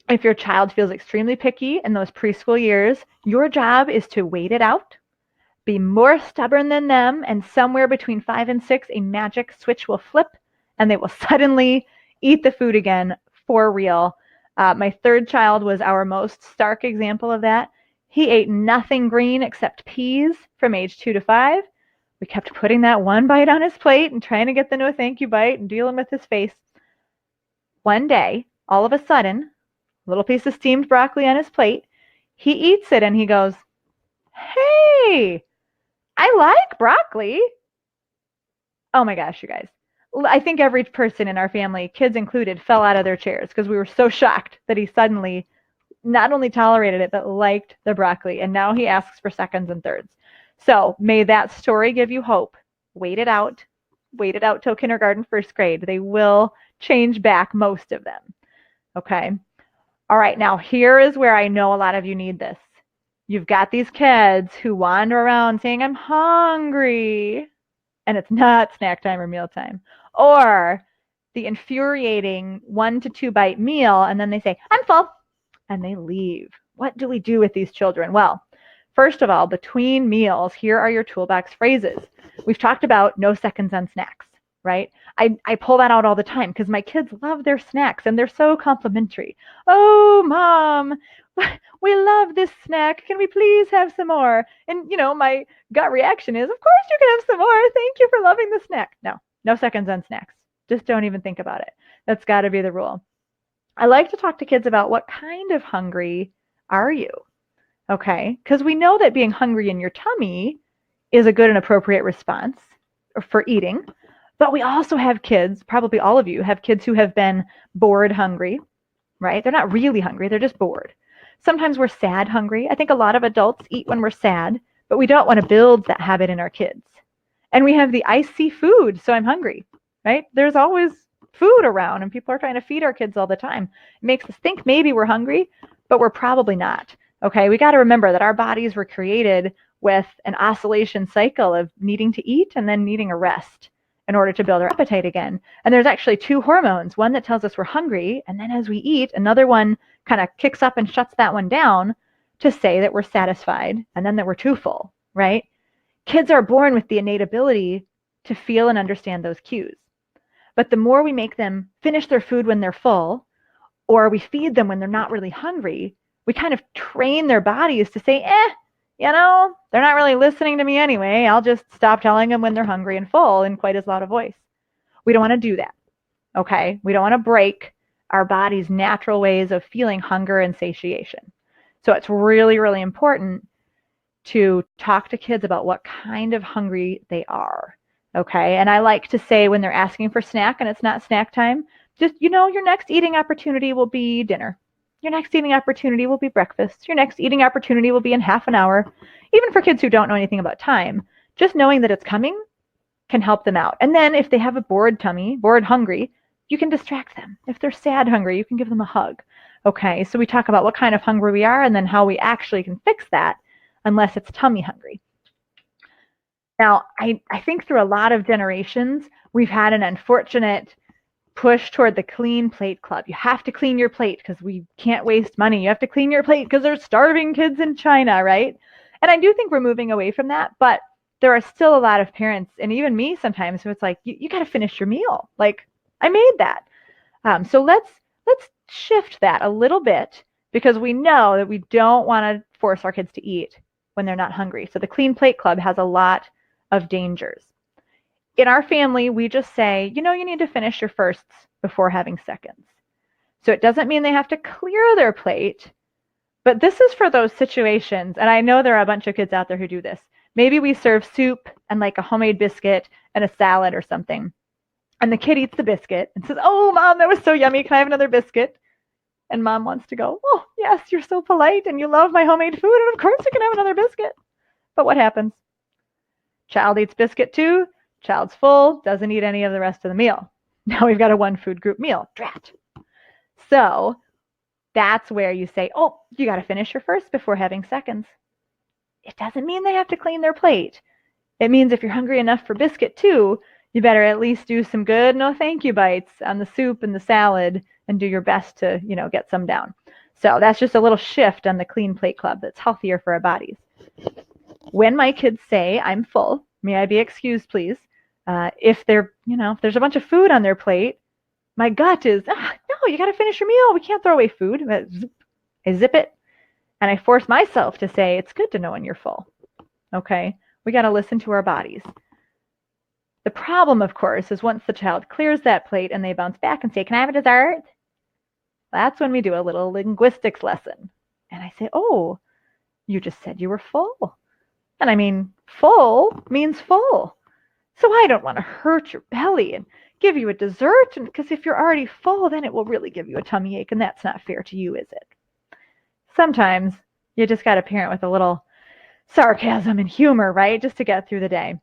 if your child feels extremely picky in those preschool years. Your job is to wait it out, be more stubborn than them, and somewhere between 5 and 6, a magic switch will flip and they will suddenly eat the food again for real. My third child was our most stark example of that. He ate nothing green except peas from age 2 to 5. We kept putting that one bite on his plate and trying to get the no thank you bite and dealing with his face. One day, all of a sudden, a little piece of steamed broccoli on his plate, he eats it and he goes, hey, I like broccoli. Oh my gosh, you guys. I think every person in our family, kids included, fell out of their chairs because we were so shocked that he suddenly not only tolerated it, but liked the broccoli. And now he asks for seconds and thirds. So may that story give you hope. Wait it out. Wait it out till kindergarten, first grade. They will change back, most of them. Okay. All right. Now here is where I know a lot of you need this. You've got these kids who wander around saying, I'm hungry. And it's not snack time or meal time. Or the infuriating 1 to 2 bite meal, and then they say, I'm full, and they leave. What do we do with these children? Well, first of all, between meals, here are your toolbox phrases. We've talked about no seconds on snacks, right? I pull that out all the time because my kids love their snacks and they're so complimentary. Oh, Mom, we love this snack. Can we please have some more? And, my gut reaction is, of course you can have some more. Thank you for loving the snack. No seconds on snacks. Just don't even think about it. That's got to be the rule. I like to talk to kids about what kind of hungry are you? Okay, because we know that being hungry in your tummy is a good and appropriate response for eating. But we also have kids, probably all of you have kids who have been bored hungry, right? They're not really hungry. They're just bored. Sometimes we're sad hungry. I think a lot of adults eat when we're sad, but we don't want to build that habit in our kids. And we have the I see food, so I'm hungry, right? There's always food around and people are trying to feed our kids all the time. It makes us think maybe we're hungry, but we're probably not. Okay, we got to remember that our bodies were created with an oscillation cycle of needing to eat and then needing a rest in order to build our appetite again. And there's actually 2 hormones, one that tells us we're hungry, and then as we eat, another one kind of kicks up and shuts that one down to say that we're satisfied and then that we're too full, right? Kids are born with the innate ability to feel and understand those cues. But the more we make them finish their food when they're full, or we feed them when they're not really hungry, we kind of train their bodies to say, they're not really listening to me anyway. I'll just stop telling them when they're hungry and full in quite as loud a voice. We don't want to do that, okay? We don't want to break our body's natural ways of feeling hunger and satiation. So it's really, really important to talk to kids about what kind of hungry they are, okay? And I like to say when they're asking for snack and it's not snack time, just, your next eating opportunity will be dinner. Your next eating opportunity will be breakfast. Your next eating opportunity will be in half an hour. Even for kids who don't know anything about time, just knowing that it's coming can help them out. And then if they have a bored tummy, bored hungry, you can distract them. If they're sad hungry, you can give them a hug. Okay, so we talk about what kind of hungry we are and then how we actually can fix that unless it's tummy hungry. Now, I think through a lot of generations, we've had an unfortunate push toward the clean plate club. You have to clean your plate because we can't waste money. You have to clean your plate because there's starving kids in China, right? And I do think we're moving away from that, but there are still a lot of parents, and even me sometimes, who it's like, you got to finish your meal. Like, I made that. So let's shift that a little bit because we know that we don't want to force our kids to eat when they're not hungry. So the Clean Plate Club has a lot of dangers. In our family, we just say, you need to finish your firsts before having seconds. So it doesn't mean they have to clear their plate, but this is for those situations. And I know there are a bunch of kids out there who do this. Maybe we serve soup and like a homemade biscuit and a salad or something. And the kid eats the biscuit and says, oh, Mom, that was so yummy. Can I have another biscuit? And Mom wants to go, oh, yes, you're so polite and you love my homemade food. And of course you can have another biscuit. But what happens? Child eats biscuit too. Child's full, doesn't eat any of the rest of the meal. Now we've got a one food group meal. Drat. So that's where you say, oh, you got to finish your first before having seconds. It doesn't mean they have to clean their plate. It means if you're hungry enough for biscuit too, you better at least do some good no thank you bites on the soup and the salad and do your best to, get some down. So that's just a little shift on the Clean Plate Club that's healthier for our bodies. When my kids say, I'm full, may I be excused, please? If there's a bunch of food on their plate, my gut is, no, you got to finish your meal. We can't throw away food. I zip it. And I force myself to say, it's good to know when you're full. Okay? We got to listen to our bodies. The problem, of course, is once the child clears that plate and they bounce back and say, can I have a dessert? That's when we do a little linguistics lesson. And I say, oh, you just said you were full. And I mean, full means full. So I don't want to hurt your belly and give you a dessert, because if you're already full, then it will really give you a tummy ache, and that's not fair to you, is it? Sometimes you just got to parent with a little sarcasm and humor, right? Just to get through the day.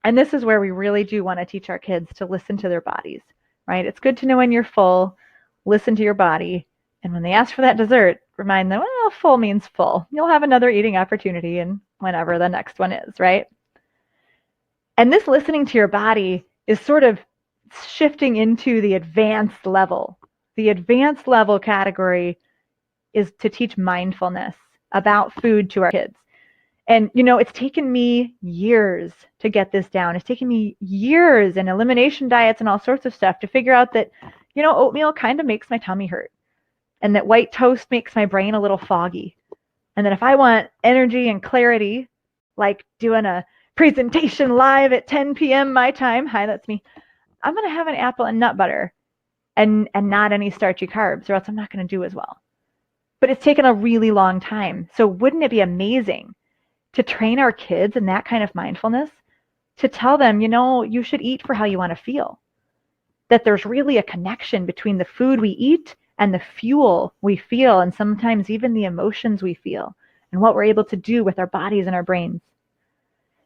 And this is where we really do want to teach our kids to listen to their bodies, right? It's good to know when you're full, listen to your body. And when they ask for that dessert, remind them, well, full means full. You'll have another eating opportunity and whenever the next one is, right? And this listening to your body is sort of shifting into the advanced level. The advanced level category is to teach mindfulness about food to our kids. And, it's taken me years to get this down. It's taken me years and elimination diets and all sorts of stuff to figure out that, oatmeal kind of makes my tummy hurt. And that white toast makes my brain a little foggy. And that if I want energy and clarity, like doing a presentation live at 10 p.m. my time, hi, that's me, I'm going to have an apple and nut butter and not any starchy carbs, or else I'm not going to do as well. But it's taken a really long time. So wouldn't it be amazing to train our kids in that kind of mindfulness, to tell them, you should eat for how you want to feel, that there's really a connection between the food we eat and the fuel we feel, and sometimes even the emotions we feel, and what we're able to do with our bodies and our brains.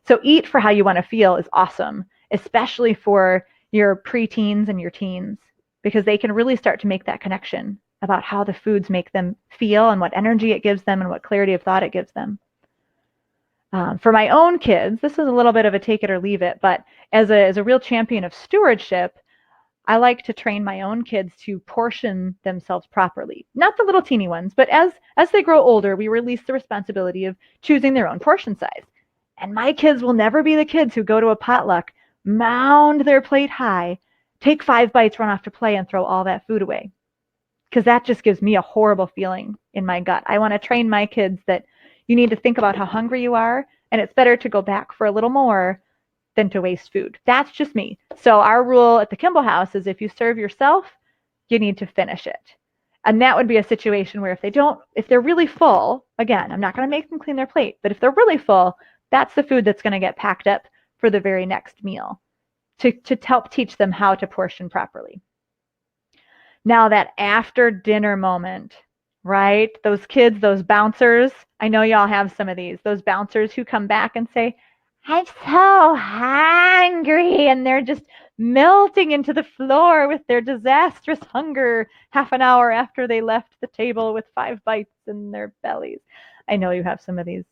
So eat for how you want to feel is awesome, especially for your preteens and your teens, because they can really start to make that connection about how the foods make them feel and what energy it gives them and what clarity of thought it gives them. For my own kids, this is a little bit of a take it or leave it, but as a real champion of stewardship, I like to train my own kids to portion themselves properly. Not the little teeny ones, but as they grow older, we release the responsibility of choosing their own portion size. And my kids will never be the kids who go to a potluck, mound their plate high, take 5 bites, run off to play, and throw all that food away. Because that just gives me a horrible feeling in my gut. I want to train my kids that, You need to think about how hungry you are, and it's better to go back for a little more than to waste food. That's just me. So our rule at the Kimball house is if you serve yourself, you need to finish it. And that would be a situation where if they're really full, again, I'm not going to make them clean their plate, but if they're really full, that's the food that's going to get packed up for the very next meal to help teach them how to portion properly. Now that after dinner moment, right? Those kids, those bouncers, I know y'all have some of these, those bouncers who come back and say, I'm so hungry, and they're just melting into the floor with their disastrous hunger half an hour after they left the table with 5 bites in their bellies. I know you have some of these.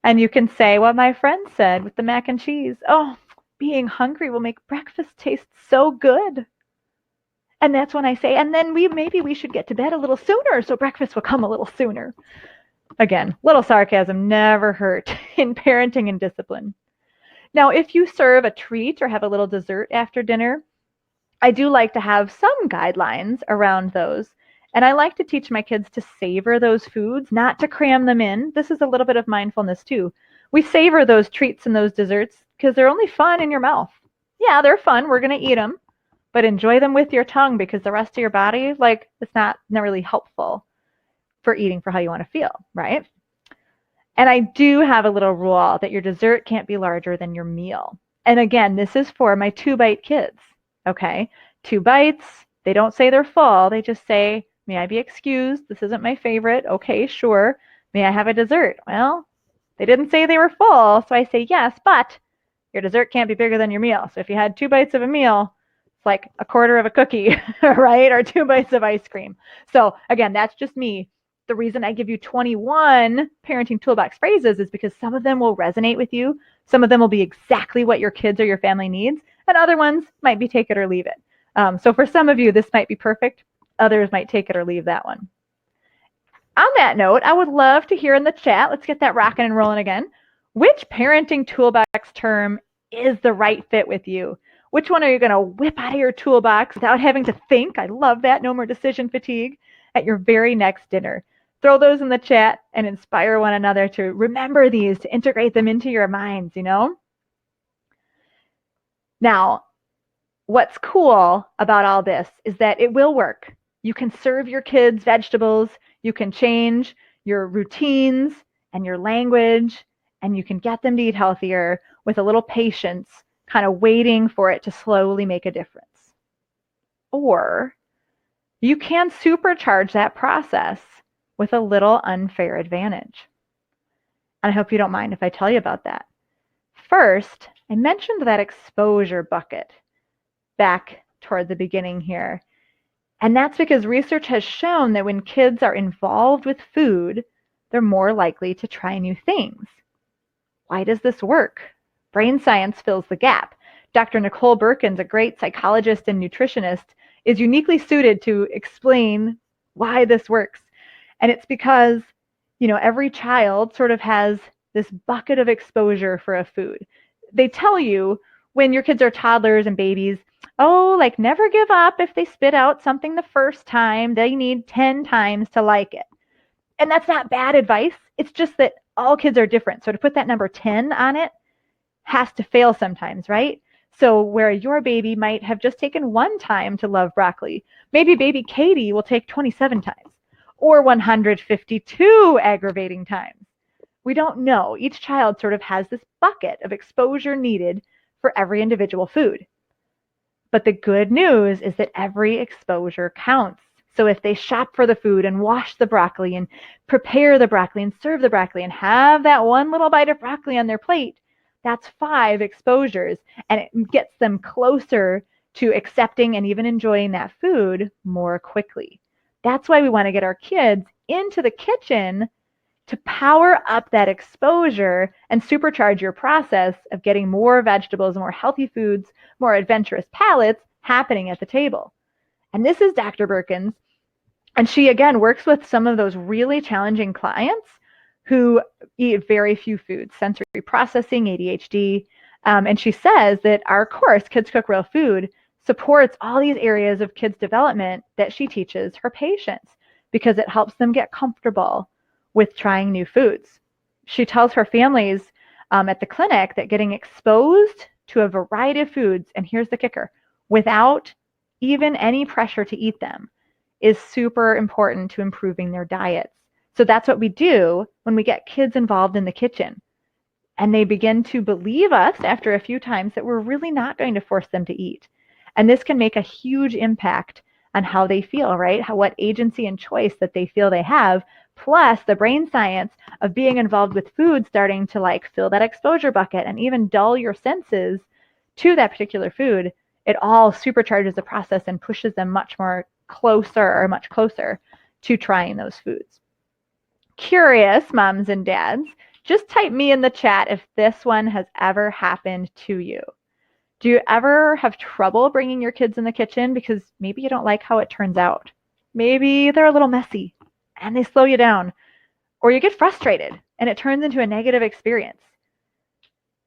And you can say what my friend said with the mac and cheese. Oh, being hungry will make breakfast taste so good. And that's when I say, and then maybe we should get to bed a little sooner so breakfast will come a little sooner. Again, little sarcasm never hurt in parenting and discipline. Now, if you serve a treat or have a little dessert after dinner, I do like to have some guidelines around those. And I like to teach my kids to savor those foods, not to cram them in. This is a little bit of mindfulness too. We savor those treats and those desserts because they're only fun in your mouth. Yeah, they're fun. We're going to eat them. But enjoy them with your tongue because the rest of your body, it's not really helpful for eating for how you want to feel, right? And I do have a little rule that your dessert can't be larger than your meal. And again, this is for my 2-bite kids, okay? 2 bites, they don't say they're full. They just say, may I be excused? This isn't my favorite. Okay, sure. May I have a dessert? Well, they didn't say they were full, so I say yes, but your dessert can't be bigger than your meal. So if you had 2 bites of a meal, it's like a quarter of a cookie, right? Or 2 bites of ice cream. So again, that's just me. The reason I give you 21 parenting toolbox phrases is because some of them will resonate with you. Some of them will be exactly what your kids or your family needs, and other ones might be take it or leave it. So for some of you, this might be perfect. Others might take it or leave that one. On that note, I would love to hear in the chat, let's get that rocking and rolling again, which parenting toolbox term is the right fit with you? Which one are you going to whip out of your toolbox without having to think? I love that. No more decision fatigue at your very next dinner. Throw those in the chat and inspire one another to remember these, to integrate them into your minds, Now, what's cool about all this is that it will work. You can serve your kids vegetables, you can change your routines and your language, and you can get them to eat healthier with a little patience, kind of waiting for it to slowly make a difference. Or you can supercharge that process with a little unfair advantage. And I hope you don't mind if I tell you about that. First, I mentioned that exposure bucket back toward the beginning here. And that's because research has shown that when kids are involved with food, they're more likely to try new things. Why does this work? Brain science fills the gap. Dr. Nicole Birkins, a great psychologist and nutritionist, is uniquely suited to explain why this works. And it's because, every child sort of has this bucket of exposure for a food. They tell you when your kids are toddlers and babies, never give up if they spit out something the first time. They need 10 times to like it. And that's not bad advice. It's just that all kids are different. So to put that number 10 on it has to fail sometimes, right? So where your baby might have just taken 1 time to love broccoli, maybe baby Katie will take 27 times or 152 aggravating times. We don't know. Each child sort of has this bucket of exposure needed for every individual food. But the good news is that every exposure counts. So if they shop for the food and wash the broccoli and prepare the broccoli and serve the broccoli and have that 1 little bite of broccoli on their plate, that's 5 exposures, and it gets them closer to accepting and even enjoying that food more quickly. That's why we want to get our kids into the kitchen to power up that exposure and supercharge your process of getting more vegetables, more healthy foods, more adventurous palates happening at the table. And this is Dr. Birkins. And she, again, works with some of those really challenging clients who eat very few foods, sensory processing, ADHD. And she says that our course, Kids Cook Real Food, supports all these areas of kids' development that she teaches her patients because it helps them get comfortable with trying new foods. She tells her families at the clinic that getting exposed to a variety of foods, and here's the kicker, without even any pressure to eat them, is super important to improving their diets. So that's what we do when we get kids involved in the kitchen. And they begin to believe us after a few times that we're really not going to force them to eat. And this can make a huge impact on how they feel, right? What agency and choice that they feel they have, plus the brain science of being involved with food starting to like fill that exposure bucket and even dull your senses to that particular food. It all supercharges the process and pushes them much closer to trying those foods. Curious, moms and dads, just type me in the chat if this one has ever happened to you. Do you ever have trouble bringing your kids in the kitchen because maybe you don't like how it turns out? Maybe they're a little messy and they slow you down, or you get frustrated and it turns into a negative experience.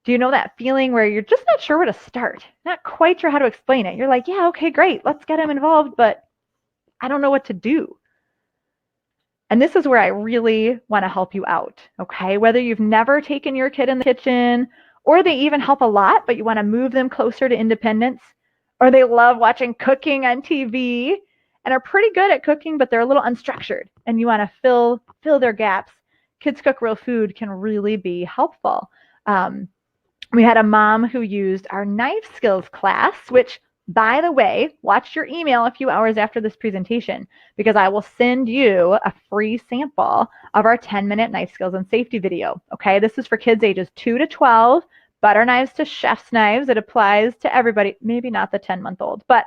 Do you know that feeling where you're just not sure where to start? Not quite sure how to explain it. You're like, yeah, okay, great, let's get them involved, but I don't know what to do. And this is where I really want to help you out, okay? Whether you've never taken your kid in the kitchen, or they even help a lot, but you want to move them closer to independence, or they love watching cooking on TV and are pretty good at cooking, but they're a little unstructured, and you want to fill their gaps. Kids Cook Real Food can really be helpful. We had a mom who used our knife skills class, which, by the way, watch your email a few hours after this presentation because I will send you a free sample of our 10-minute knife skills and safety video. Okay, this is for kids ages 2 to 12, butter knives to chef's knives. It applies to everybody, maybe not the 10-month-old, but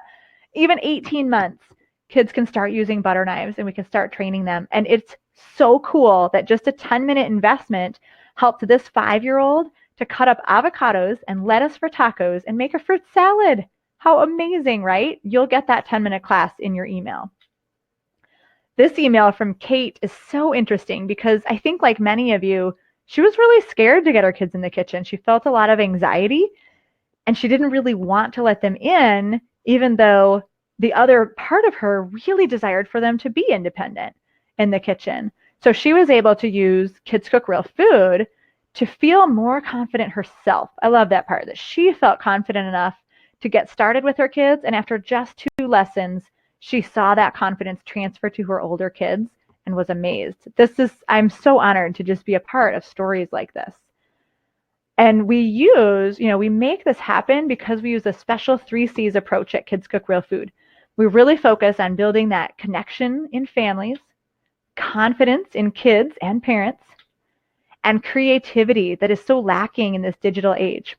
even 18 months, kids can start using butter knives and we can start training them. And it's so cool that just a 10-minute investment helped this 5-year-old to cut up avocados and lettuce for tacos and make a fruit salad. How amazing, right? You'll get that 10-minute class in your email. This email from Kate is so interesting because I think like many of you, she was really scared to get her kids in the kitchen. She felt a lot of anxiety and she didn't really want to let them in, even though the other part of her really desired for them to be independent in the kitchen. So she was able to use Kids Cook Real Food to feel more confident herself. I love that part, that she felt confident enough to get started with her kids. And after just 2 lessons, she saw that confidence transfer to her older kids and was amazed. I'm so honored to just be a part of stories like this. And we make this happen because we use a special 3 C's approach at Kids Cook Real Food. We really focus on building that connection in families, confidence in kids and parents, and creativity that is so lacking in this digital age.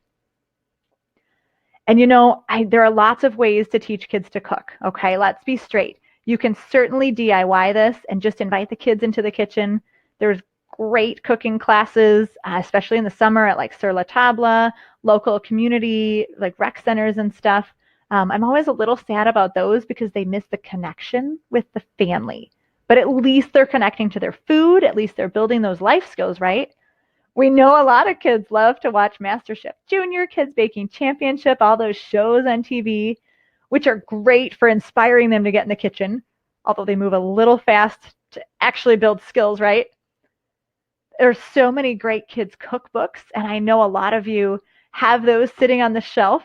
And there are lots of ways to teach kids to cook, okay? Let's be straight. You can certainly DIY this and just invite the kids into the kitchen. There's great cooking classes, especially in the summer at like Sur La Table, local community, like rec centers and stuff. I'm always a little sad about those because they miss the connection with the family. But at least they're connecting to their food. At least they're building those life skills, right? We know a lot of kids love to watch MasterChef Junior, Kids Baking Championship, all those shows on TV, which are great for inspiring them to get in the kitchen, although they move a little fast to actually build skills, right? There's so many great kids cookbooks, and I know a lot of you have those sitting on the shelf.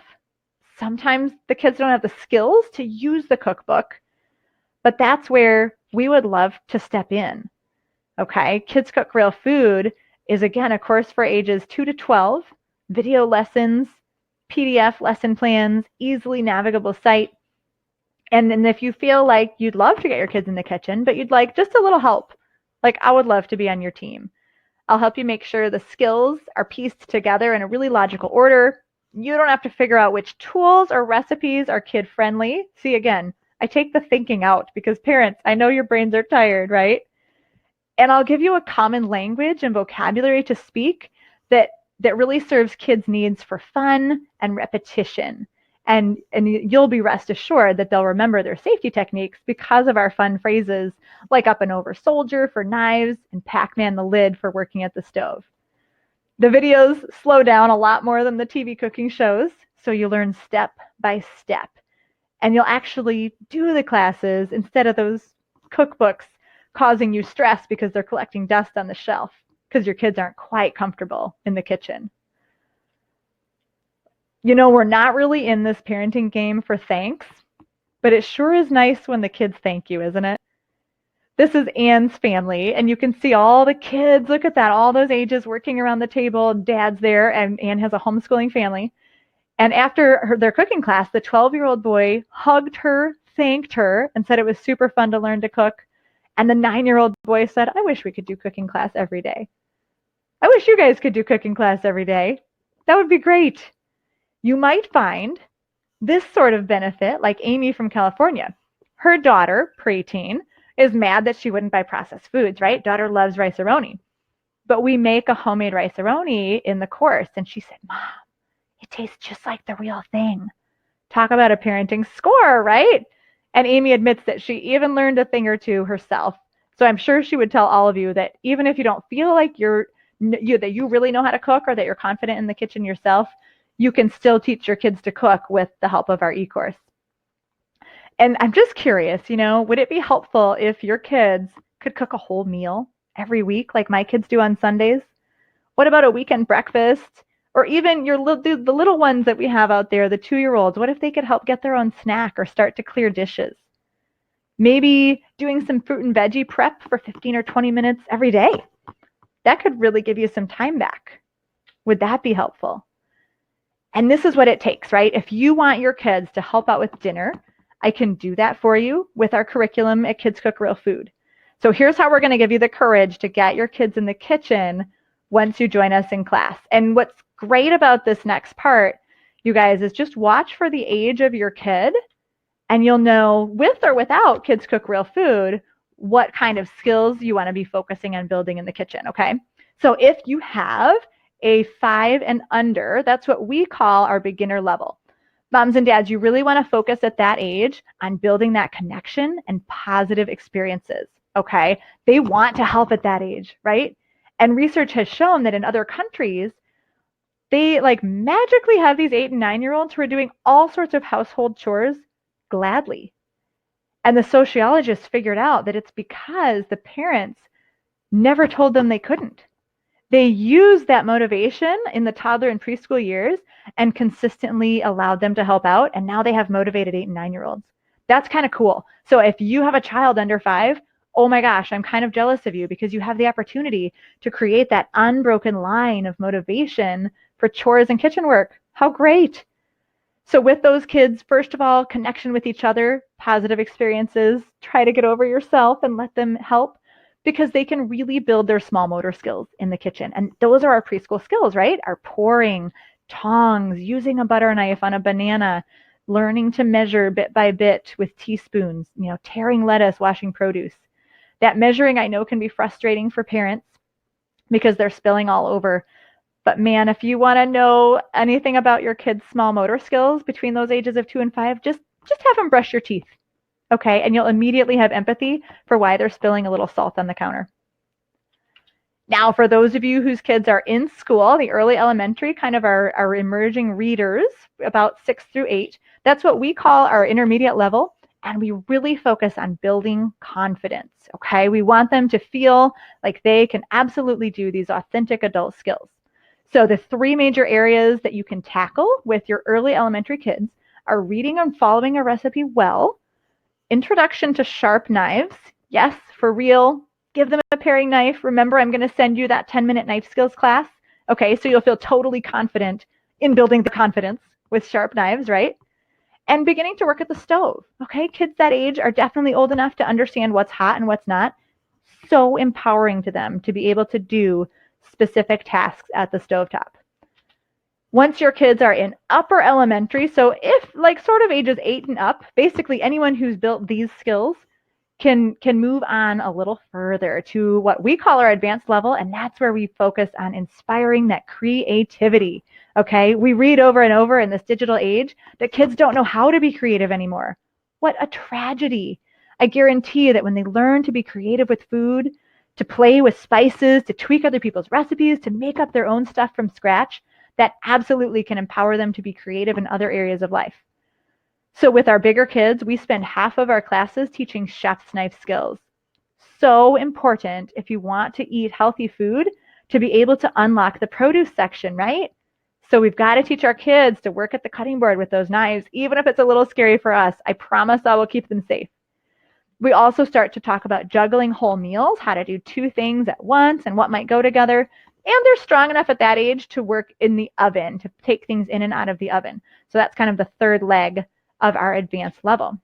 Sometimes the kids don't have the skills to use the cookbook, but that's where we would love to step in, okay? Kids Cook Real Food is, again, a course for ages 2 to 12, video lessons, PDF lesson plans, easily navigable site. And then if you feel like you'd love to get your kids in the kitchen, but you'd like just a little help, like I would love to be on your team. I'll help you make sure the skills are pieced together in a really logical order. You don't have to figure out which tools or recipes are kid-friendly. See, again, I take the thinking out because parents, I know your brains are tired, right? And I'll give you a common language and vocabulary to speak that really serves kids' needs for fun and repetition. And you'll be rest assured that they'll remember their safety techniques because of our fun phrases like up and over soldier for knives and Pac-Man the lid for working at the stove. The videos slow down a lot more than the TV cooking shows, so you learn step by step. And you'll actually do the classes instead of those cookbooks causing you stress because they're collecting dust on the shelf because your kids aren't quite comfortable in the kitchen. We're not really in this parenting game for thanks, but it sure is nice when the kids thank you, isn't it? This is Anne's family, and you can see all the kids. Look at that, all those ages working around the table. Dad's there, and Anne has a homeschooling family. And after their cooking class, the 12-year-old boy hugged her, thanked her, and said it was super fun to learn to cook. And the 9-year-old boy said, I wish we could do cooking class every day. I wish you guys could do cooking class every day. That would be great. You might find this sort of benefit, like Amy from California. Her daughter, preteen, is mad that she wouldn't buy processed foods, right? Daughter loves rice-a-roni. But we make a homemade rice-a-roni in the course. And she said, Mom, it tastes just like the real thing. Talk about a parenting score, right? And Amy admits that she even learned a thing or two herself. So I'm sure she would tell all of you that even if you don't feel like that you really know how to cook or that you're confident in the kitchen yourself, you can still teach your kids to cook with the help of our eCourse. And I'm just curious, would it be helpful if your kids could cook a whole meal every week like my kids do on Sundays? What about a weekend breakfast? Or even the little ones that we have out there, the 2-year-olds, what if they could help get their own snack or start to clear dishes? Maybe doing some fruit and veggie prep for 15 or 20 minutes every day. That could really give you some time back. Would that be helpful? And this is what it takes, right? If you want your kids to help out with dinner, I can do that for you with our curriculum at Kids Cook Real Food. So here's how we're going to give you the courage to get your kids in the kitchen once you join us in class. And what's great about this next part, you guys, is just watch for the age of your kid, and you'll know, with or without Kids Cook Real Food, what kind of skills you want to be focusing on building in the kitchen, okay? So if you have a 5 and under, that's what we call our beginner level. Moms and dads, you really want to focus at that age on building that connection and positive experiences, okay? They want to help at that age, right? And research has shown that in other countries, they magically have these 8 and 9-year-olds who are doing all sorts of household chores gladly. And the sociologists figured out that it's because the parents never told them they couldn't. They used that motivation in the toddler and preschool years and consistently allowed them to help out. And now they have motivated 8 and 9-year-olds. That's kind of cool. So if you have a child under 5, oh my gosh, I'm kind of jealous of you because you have the opportunity to create that unbroken line of motivation for chores and kitchen work. How great. So with those kids, first of all, connection with each other, positive experiences, try to get over yourself and let them help, because they can really build their small motor skills in the kitchen. And those are our preschool skills, right? Our pouring, tongs, using a butter knife on a banana, learning to measure bit by bit with teaspoons, tearing lettuce, washing produce. That measuring, I know, can be frustrating for parents because they're spilling all over. But man, if you want to know anything about your kids' small motor skills between those ages of 2 and 5, just have them brush your teeth. Okay, and you'll immediately have empathy for why they're spilling a little salt on the counter. Now, for those of you whose kids are in school, the early elementary, kind of our emerging readers, about 6 through 8, that's what we call our intermediate level, and we really focus on building confidence, okay? We want them to feel like they can absolutely do these authentic adult skills. So the 3 major areas that you can tackle with your early elementary kids are reading and following a recipe well, introduction to sharp knives. Yes, for real. Give them a paring knife. Remember, I'm going to send you that 10-minute knife skills class. Okay, so you'll feel totally confident in building the confidence with sharp knives, right? And beginning to work at the stove. Okay, kids that age are definitely old enough to understand what's hot and what's not. So empowering to them to be able to do specific tasks at the stovetop. Once your kids are in upper elementary, so if sort of ages 8 and up, basically anyone who's built these skills can move on a little further to what we call our advanced level, and that's where we focus on inspiring that creativity. Okay, we read over and over in this digital age that kids don't know how to be creative anymore. What a tragedy. I guarantee that when they learn to be creative with food, to play with spices, to tweak other people's recipes, to make up their own stuff from scratch, that absolutely can empower them to be creative in other areas of life. So with our bigger kids, we spend half of our classes teaching chef's knife skills. So important if you want to eat healthy food to be able to unlock the produce section, right? So we've got to teach our kids to work at the cutting board with those knives, even if it's a little scary for us. I promise I will keep them safe. We also start to talk about juggling whole meals, how to do two things at once and what might go together. And they're strong enough at that age to work in the oven, to take things in and out of the oven. So that's kind of the third leg of our advanced level.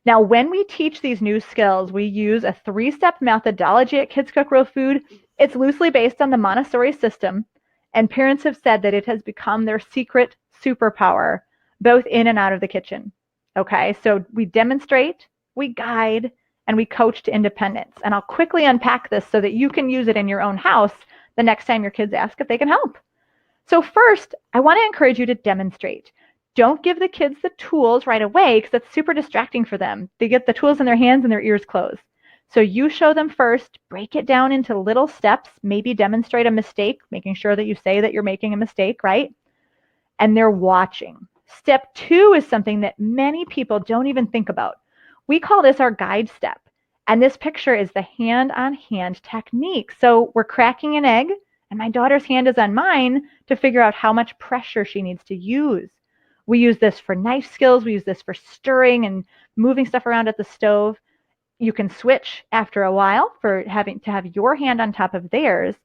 Now, when we teach these new skills, we use a 3-step methodology at Kids Cook Real Food. It's loosely based on the Montessori system, and parents have said that it has become their secret superpower, both in and out of the kitchen. Okay, so we demonstrate, we guide, and we coach to independence. And I'll quickly unpack this so that you can use it in your own house the next time your kids ask if they can help. So first, I want to encourage you to demonstrate. Don't give the kids the tools right away because that's super distracting for them. They get the tools in their hands and their ears closed. So you show them first, break it down into little steps, maybe demonstrate a mistake, making sure that you say that you're making a mistake, right? And they're watching. Step 2 is something that many people don't even think about. We call this our guide step. And this picture is the hand-on-hand technique. So we're cracking an egg, and my daughter's hand is on mine to figure out how much pressure she needs to use. We use this for knife skills. We use this for stirring and moving stuff around at the stove. You can switch after a while for having to have your hand on top of theirs.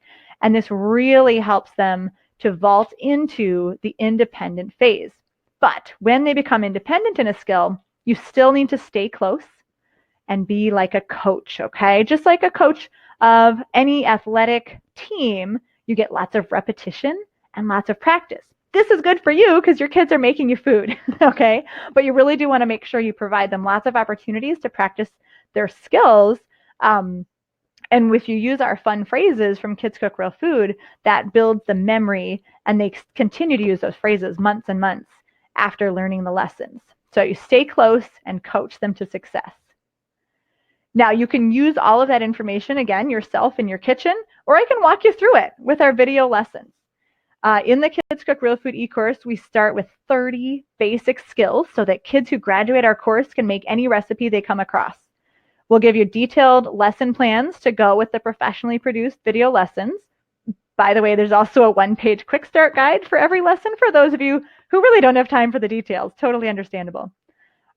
And this really helps them to vault into the independent phase. But when they become independent in a skill, you still need to stay close and be like a coach, okay? Just like a coach of any athletic team, you get lots of repetition and lots of practice. This is good for you because your kids are making you food, okay? But you really do want to make sure you provide them lots of opportunities to practice their skills. And if you use our fun phrases from Kids Cook Real Food, that builds the memory, and they continue to use those phrases months and months after learning the lessons. So you stay close and coach them to success. Now, you can use all of that information, again, yourself in your kitchen, or I can walk you through it with our video lessons. In the Kids Cook Real Food eCourse, we start with 30 basic skills so that kids who graduate our course can make any recipe they come across. We'll give you detailed lesson plans to go with the professionally produced video lessons. By the way, there's also a 1-page quick start guide for every lesson for those of you who really don't have time for the details. Totally understandable.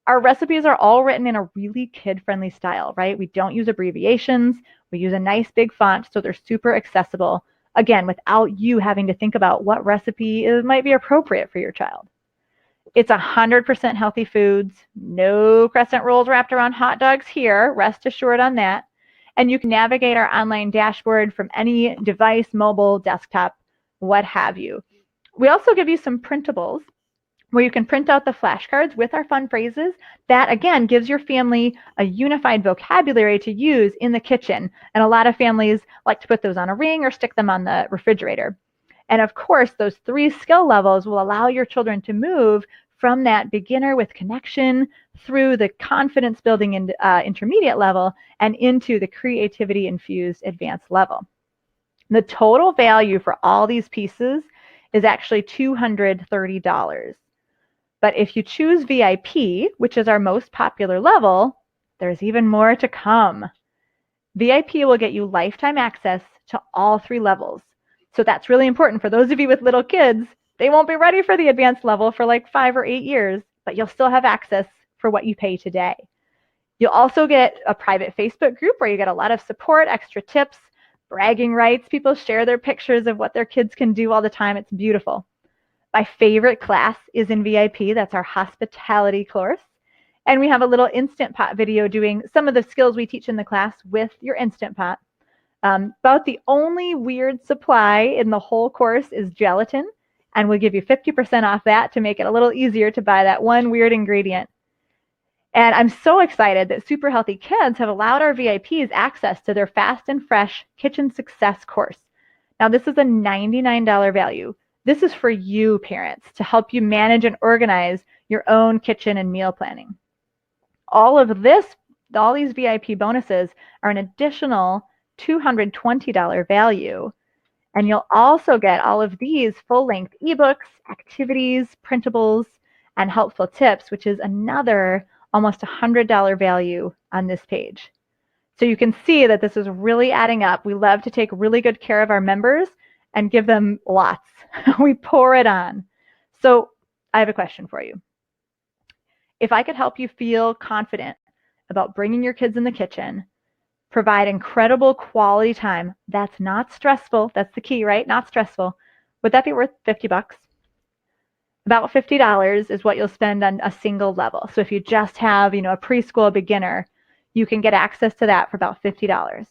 Our recipes are all written in a really kid-friendly style, right? We don't use abbreviations. We use a nice big font, so they're super accessible. Again, without you having to think about what recipe might be appropriate for your child. It's 100% healthy foods, no crescent rolls wrapped around hot dogs here, rest assured on that. And you can navigate our online dashboard from any device, mobile, desktop, what have you. We also give you some printables where you can print out the flashcards with our fun phrases. That, again, gives your family a unified vocabulary to use in the kitchen. And a lot of families like to put those on a ring or stick them on the refrigerator. And of course, those 3 skill levels will allow your children to move from that beginner with connection through the confidence building and intermediate level and into the creativity infused advanced level. The total value for all these pieces is actually $230. But if you choose VIP, which is our most popular level, there's even more to come. VIP will get you lifetime access to all 3 levels. So that's really important for those of you with little kids. They won't be ready for the advanced level for like 5 or 8 years, but you'll still have access for what you pay today. You'll also get a private Facebook group where you get a lot of support, extra tips, bragging rights. People share their pictures of what their kids can do all the time. It's beautiful. My favorite class is in VIP. That's our hospitality course. And we have a little Instant Pot video doing some of the skills we teach in the class with your Instant Pot. About the only weird supply in the whole course is gelatin. And we'll give you 50% off that to make it a little easier to buy that one weird ingredient. And I'm so excited that Super Healthy Kids have allowed our VIPs access to their Fast and Fresh Kitchen Success course. Now, this is a $99 value. This is for you, parents, to help you manage and organize your own kitchen and meal planning. All these VIP bonuses are an additional $220 value. And you'll also get all of these full-length ebooks, activities, printables, and helpful tips, which is another almost $100 value on this page. So you can see that this is really adding up. We love to take really good care of our members and give them lots. We pour it on. So I have a question for you. If I could help you feel confident about bringing your kids in the kitchen, provide incredible quality time, that's not stressful. That's the key, right? Not stressful. Would that be worth $50? About $50 is what you'll spend on a single level. So if you just have, a preschool beginner, you can get access to that for about $50.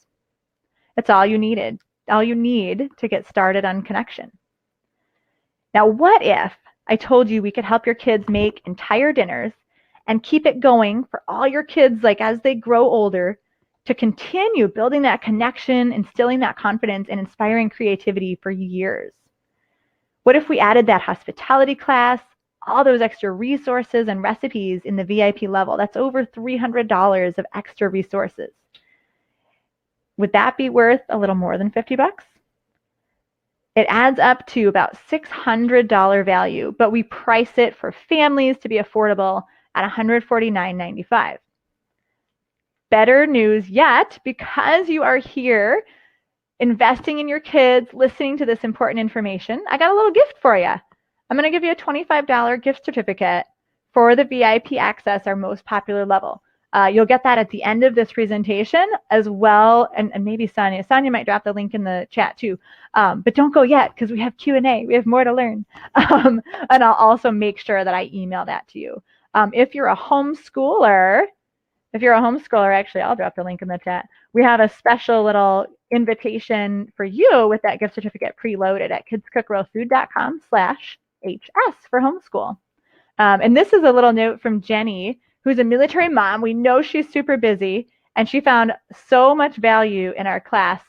That's all you need to get started on connection. Now, what if I told you we could help your kids make entire dinners and keep it going for all your kids, like as they grow older, to continue building that connection, instilling that confidence, and inspiring creativity for years? What if we added that hospitality class, all those extra resources and recipes in the VIP level? That's over $300 of extra resources. Would that be worth a little more than $50? It adds up to about $600 value, but we price it for families to be affordable at $149.95. Better news yet, because you are here investing in your kids, listening to this important information, I got a little gift for you. I'm going to give you a $25 gift certificate for the VIP access, our most popular level. You'll get that at the end of this presentation as well, and maybe Sonia might drop the link in the chat too, but don't go yet because we have Q&A. We have more to learn, and I'll also make sure that I email that to you. If you're a homeschooler, actually, I'll drop the link in the chat. We have a special little invitation for you with that gift certificate preloaded at kidscookrealfood.com/HS for homeschool. And this is a little note from Jenny, who's a military mom. We know she's super busy, and she found so much value in our class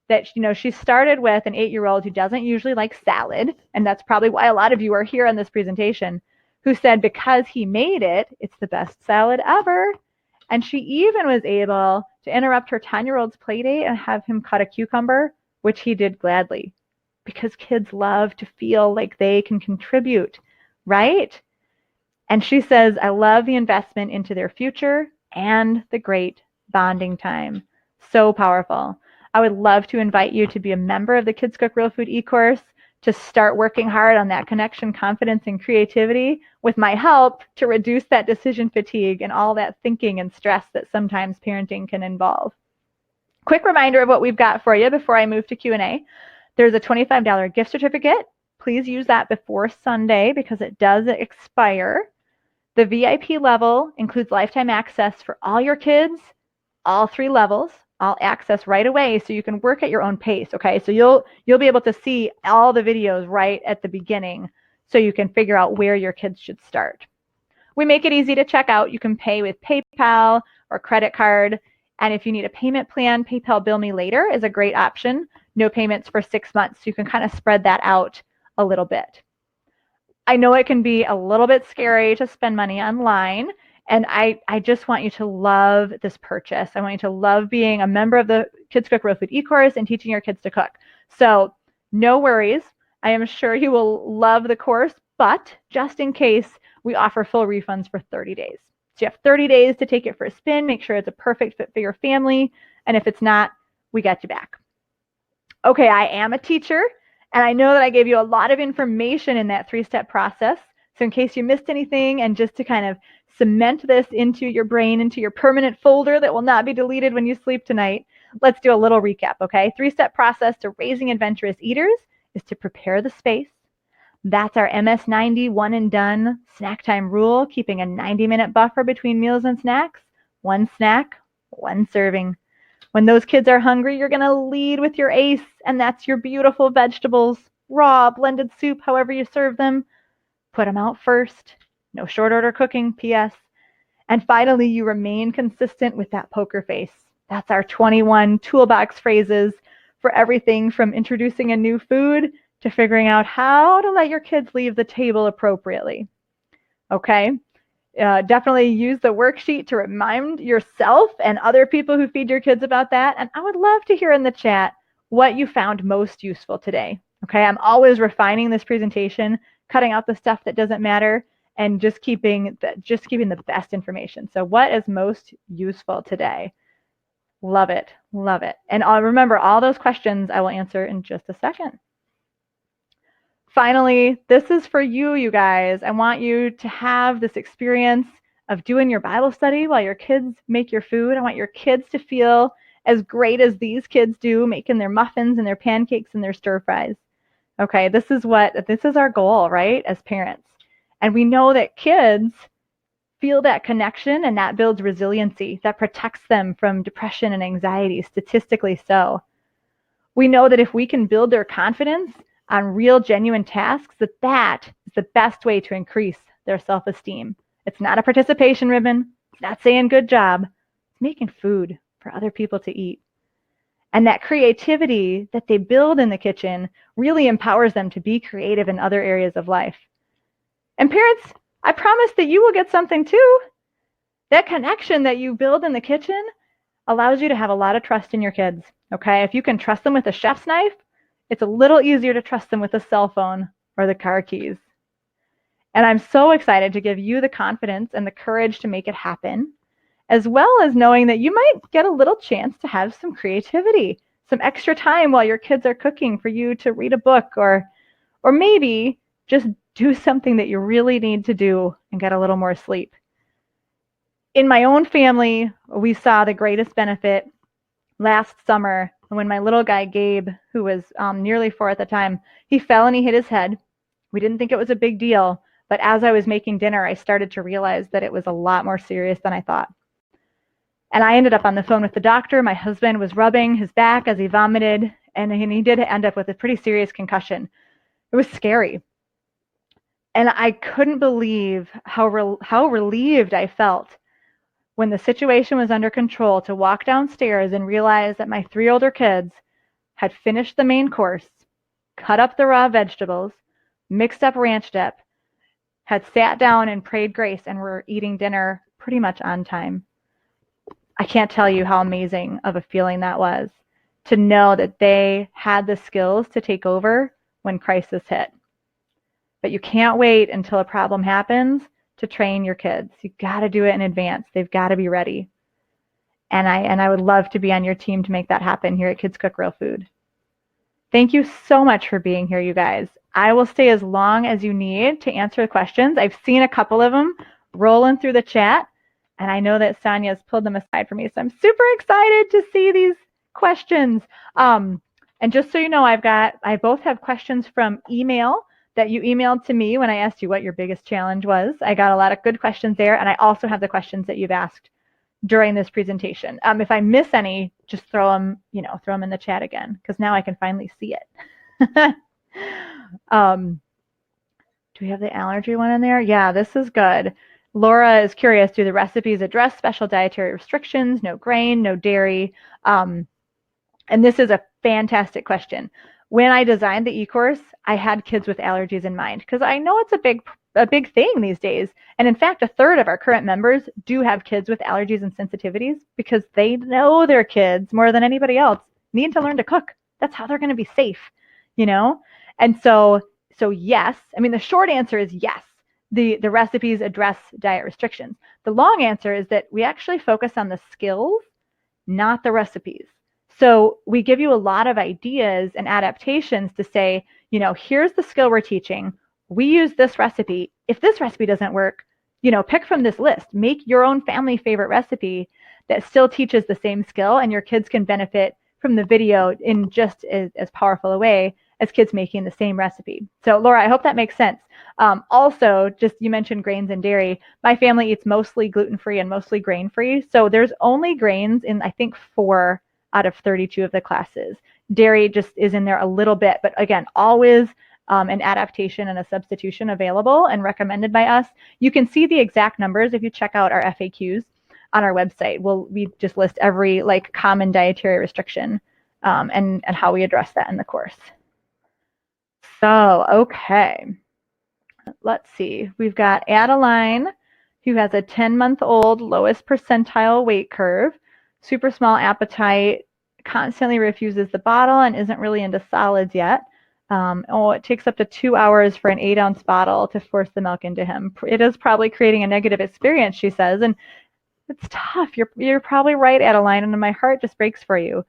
that, she started with an 8-year-old who doesn't usually like salad, and that's probably why a lot of you are here on this presentation, who said because he made it, it's the best salad ever. And she even was able to interrupt her 10-year-old's play date and have him cut a cucumber, which he did gladly, because kids love to feel like they can contribute, right? And she says, I love the investment into their future and the great bonding time. So powerful. I would love to invite you to be a member of the Kids Cook Real Food eCourse, to start working hard on that connection, confidence, and creativity with my help to reduce that decision fatigue and all that thinking and stress that sometimes parenting can involve. Quick reminder of what we've got for you before I move to Q&A. There's a $25 gift certificate. Please use that before Sunday because it does expire. The VIP level includes lifetime access for all your kids, all 3 levels, all access right away, so you can work at your own pace, okay? So you'll be able to see all the videos right at the beginning so you can figure out where your kids should start. We make it easy to check out. You can pay with PayPal or credit card, and if you need a payment plan, PayPal Bill Me Later is a great option. No payments for 6 months, so you can kind of spread that out a little bit. I know it can be a little bit scary to spend money online, and I just want you to love this purchase. I want you to love being a member of the Kids Cook Real Food eCourse and teaching your kids to cook. So no worries. I am sure you will love the course, but just in case, we offer full refunds for 30 days. So you have 30 days to take it for a spin, make sure it's a perfect fit for your family, and if it's not, we got you back. Okay, I am a teacher, and I know that I gave you a lot of information in that 3-step process. So in case you missed anything, and just to kind of cement this into your brain, into your permanent folder that will not be deleted when you sleep tonight, let's do a little recap, okay? 3-step process to raising adventurous eaters is to prepare the space. That's our MS90 one and done snack time rule, keeping a 90-minute buffer between meals and snacks. 1 snack, 1 serving. When those kids are hungry, you're going to lead with your ACE, and that's your beautiful vegetables, raw, blended soup, however you serve them. Put them out first. No short order cooking, PS. And finally, you remain consistent with that poker face. That's our 21 toolbox phrases for everything from introducing a new food to figuring out how to let your kids leave the table appropriately. Okay? Definitely use the worksheet to remind yourself and other people who feed your kids about that. And I would love to hear in the chat what you found most useful today. Okay, I'm always refining this presentation, cutting out the stuff that doesn't matter, and just keeping the best information. So what is most useful today? Love it. Love it. And I'll remember all those questions I will answer in just a second. Finally, this is for you, you guys. I want you to have this experience of doing your Bible study while your kids make your food. I want your kids to feel as great as these kids do, making their muffins and their pancakes and their stir fries. Okay, this is our goal, right, as parents. And we know that kids feel that connection, and that builds resiliency, that protects them from depression and anxiety, statistically so. We know that if we can build their confidence on real, genuine tasks, that is the best way to increase their self-esteem. It's not a participation ribbon. It's not saying good job. It's making food for other people to eat. And that creativity that they build in the kitchen really empowers them to be creative in other areas of life. And parents, I promise that you will get something too. That connection that you build in the kitchen allows you to have a lot of trust in your kids. Okay, if you can trust them with a chef's knife, it's a little easier to trust them with a cell phone or the car keys. And I'm so excited to give you the confidence and the courage to make it happen, as well as knowing that you might get a little chance to have some creativity, some extra time while your kids are cooking for you to read a book, or maybe just do something that you really need to do and get a little more sleep. In my own family, we saw the greatest benefit last summer when my little guy, Gabe, who was nearly 4 at the time, he fell and he hit his head. We didn't think it was a big deal, but as I was making dinner, I started to realize that it was a lot more serious than I thought. And I ended up on the phone with the doctor. My husband was rubbing his back as he vomited, and he did end up with a pretty serious concussion. It was scary. And I couldn't believe how relieved I felt when the situation was under control to walk downstairs and realize that my 3 older kids had finished the main course, cut up the raw vegetables, mixed up ranch dip, had sat down and prayed grace, and were eating dinner pretty much on time. I can't tell you how amazing of a feeling that was, to know that they had the skills to take over when crisis hit. But you can't wait until a problem happens to train your kids. You got to do it in advance. They've got to be ready. And I would love to be on your team to make that happen here at Kids Cook Real Food. Thank you so much for being here, you guys. I will stay as long as you need to answer the questions. I've seen a couple of them rolling through the chat, and I know that Sonia's pulled them aside for me. So I'm super excited to see these questions. And just so you know, I both have questions from email that you emailed to me when I asked you what your biggest challenge was. I got a lot of good questions there, and I also have the questions that you've asked during this presentation. If I miss any, just throw them in the chat again, because now I can finally see it. Do we have the allergy one in there? Yeah, this is good. Laura is curious, do the recipes address special dietary restrictions? No grain, no dairy. And this is a fantastic question. When I designed the eCourse, I had kids with allergies in mind, because I know it's a big thing these days. And in fact, 1/3 of our current members do have kids with allergies and sensitivities, because they know their kids more than anybody else need to learn to cook. That's how they're going to be safe, And so yes, I mean, the short answer is yes. The recipes address diet restrictions. The long answer is that we actually focus on the skills, not the recipes. So we give you a lot of ideas and adaptations to say, here's the skill we're teaching. We use this recipe. If this recipe doesn't work, pick from this list. Make your own family favorite recipe that still teaches the same skill, and your kids can benefit from the video in just as powerful a way as kids making the same recipe. So Laura, I hope that makes sense. Also, just you mentioned grains and dairy. My family eats mostly gluten-free and mostly grain-free. So there's only grains in, I think, 4 out of 32 of the classes. Dairy just is in there a little bit, but again, always an adaptation and a substitution available and recommended by us. You can see the exact numbers if you check out our FAQs on our website. We just list every common dietary restriction and how we address that in the course. So, okay, let's see. We've got Adeline, who has a 10-month-old lowest percentile weight curve, super small appetite, constantly refuses the bottle, and isn't really into solids yet. It takes up to 2 hours for an 8-ounce bottle to force the milk into him. It is probably creating a negative experience, she says. And It's tough. You're probably right, Adeline, and my heart just breaks for you.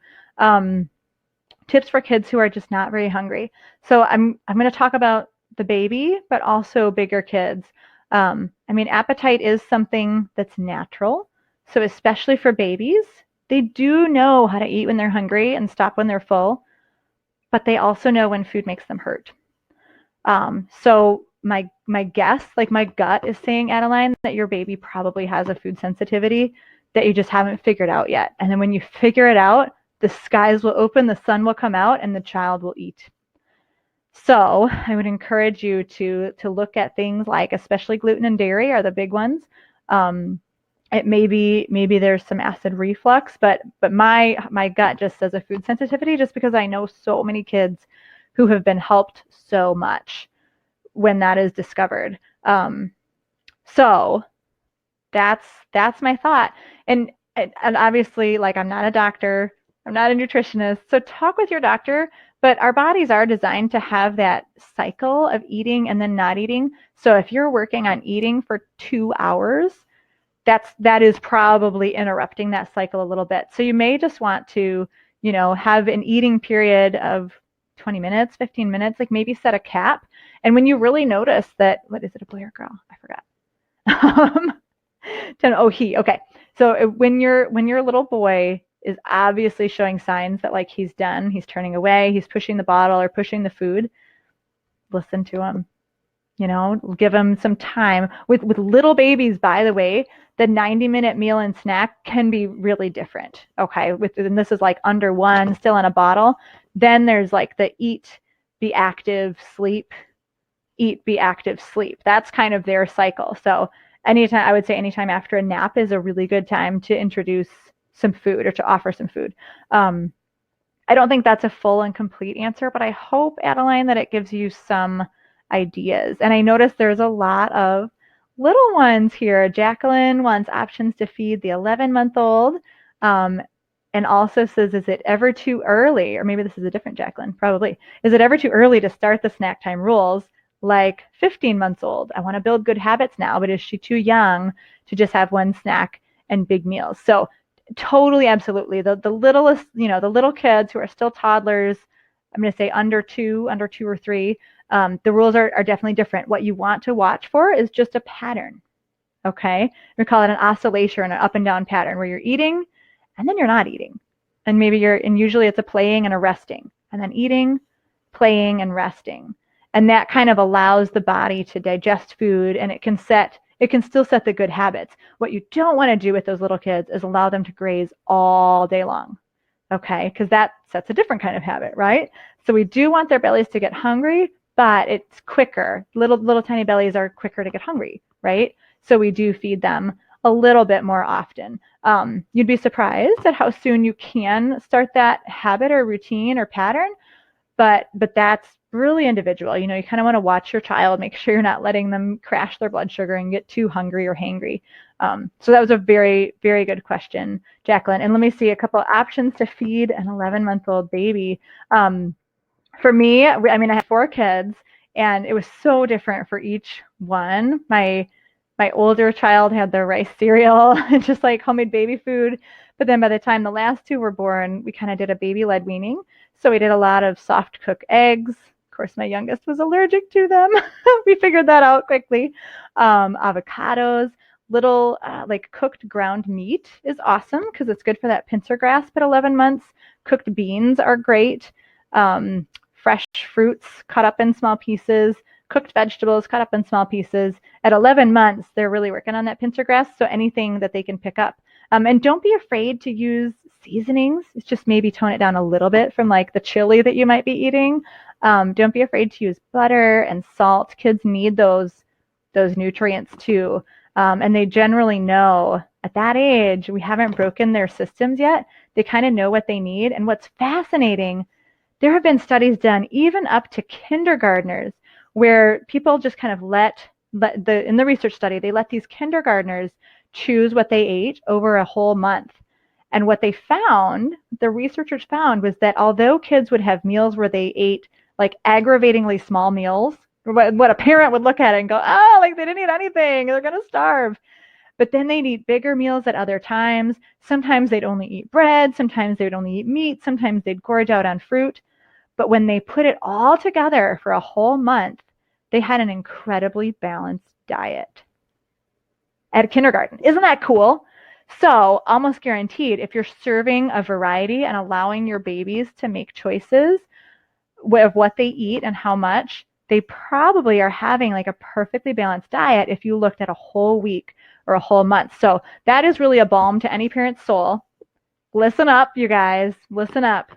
Tips for kids who are just not very hungry. So I'm going to talk about the baby, but also bigger kids. I mean, appetite is something that's natural. So especially for babies, they do know how to eat when they're hungry and stop when they're full, but they also know when food makes them hurt. So my guess, like my gut is saying, Adeline, that your baby probably has a food sensitivity that you just haven't figured out yet. And then when you figure it out, the skies will open, the sun will come out, and the child will eat. So I would encourage you to look at things like, especially gluten and dairy are the big ones. It maybe there's some acid reflux, but my gut just says a food sensitivity, just because I know so many kids who have been helped so much when that is discovered. So that's my thought. And obviously, like, I'm not a doctor, I'm not a nutritionist, so talk with your doctor. But our bodies are designed to have that cycle of eating and then not eating. So if you're working on eating for 2 hours, that is probably interrupting that cycle a little bit. So you may just want to, have an eating period of 20 minutes, 15 minutes, like maybe set a cap. And when you really notice that, what is it, a boy or girl? I forgot. He. Okay. So when your little boy is obviously showing signs that, like, he's done, he's turning away, he's pushing the bottle or pushing the food, listen to him. Give him some time. With little babies, by the way, the 90-minute meal and snack can be really different. Okay. And this is like under 1, still in a bottle. Then there's like the eat, be active, sleep, eat, be active, sleep. That's kind of their cycle. So anytime, I would say anytime after a nap is a really good time to introduce some food or to offer some food. I don't think that's a full and complete answer, but I hope, Adeline, that it gives you some ideas. And I noticed there's a lot of little ones here. Jacqueline wants options to feed the 11-month-old, and also says, is it ever too early? Or maybe this is a different Jacqueline, probably. Is it ever too early to start the snack time rules? Like 15 months old, I want to build good habits now, but is she too young to just have one snack and big meals? So totally, absolutely. The littlest, the little kids who are still toddlers, I'm going to say under two or three, the rules are definitely different. What you want to watch for is just a pattern. Okay. We call it an oscillation, an up and down pattern, where you're eating and then you're not eating. And and usually it's a playing and a resting, and then eating, playing, and resting. And that kind of allows the body to digest food, and it can still set the good habits. What you don't want to do with those little kids is allow them to graze all day long. Okay, because that sets a different kind of habit, right? So we do want their bellies to get hungry, but it's quicker. Little tiny bellies are quicker to get hungry, right? So we do feed them a little bit more often. You'd be surprised at how soon you can start that habit or routine or pattern, but that's really individual. You kind of want to watch your child, make sure you're not letting them crash their blood sugar and get too hungry or hangry. So that was a very, very good question, Jacqueline. And let me see a couple of options to feed an 11-month-old baby. For me, I mean, I have 4 kids, and it was so different for each one. My older child had the rice cereal and just like homemade baby food. But then by the time the last 2 were born, we kind of did a baby-led weaning. So we did a lot of soft cooked eggs. Of course, my youngest was allergic to them. We figured that out quickly. Avocados, little like cooked ground meat is awesome because it's good for that pincer grasp at 11 months. Cooked beans are great. Fresh fruits cut up in small pieces. Cooked vegetables cut up in small pieces. At 11 months, they're really working on that pincer grasp, so anything that they can pick up. And don't be afraid to use seasonings. It's just maybe tone it down a little bit from like the chili that you might be eating. Don't be afraid to use butter and salt. Kids need those nutrients too. And they generally know at that age, we haven't broken their systems yet. They kind of know what they need. And what's fascinating, there have been studies done even up to kindergartners where people just kind of in the research study, they let these kindergartners choose what they ate over a whole month. And what they found, the researchers found, was that although kids would have meals where they ate like aggravatingly small meals, what a parent would look at it and go, oh, like they didn't eat anything, they're going to starve. but then they'd eat bigger meals at other times. Sometimes they'd only eat bread. Sometimes they'd only eat meat. Sometimes they'd gorge out on fruit. But when they put it all together for a whole month, they had an incredibly balanced diet at kindergarten. Isn't that cool? So almost guaranteed, if you're serving a variety and allowing your babies to make choices of what they eat and how much, they probably are having like a perfectly balanced diet if you looked at a whole week or a whole month. So that is really a balm to any parent's soul. Listen up, you guys. Listen up.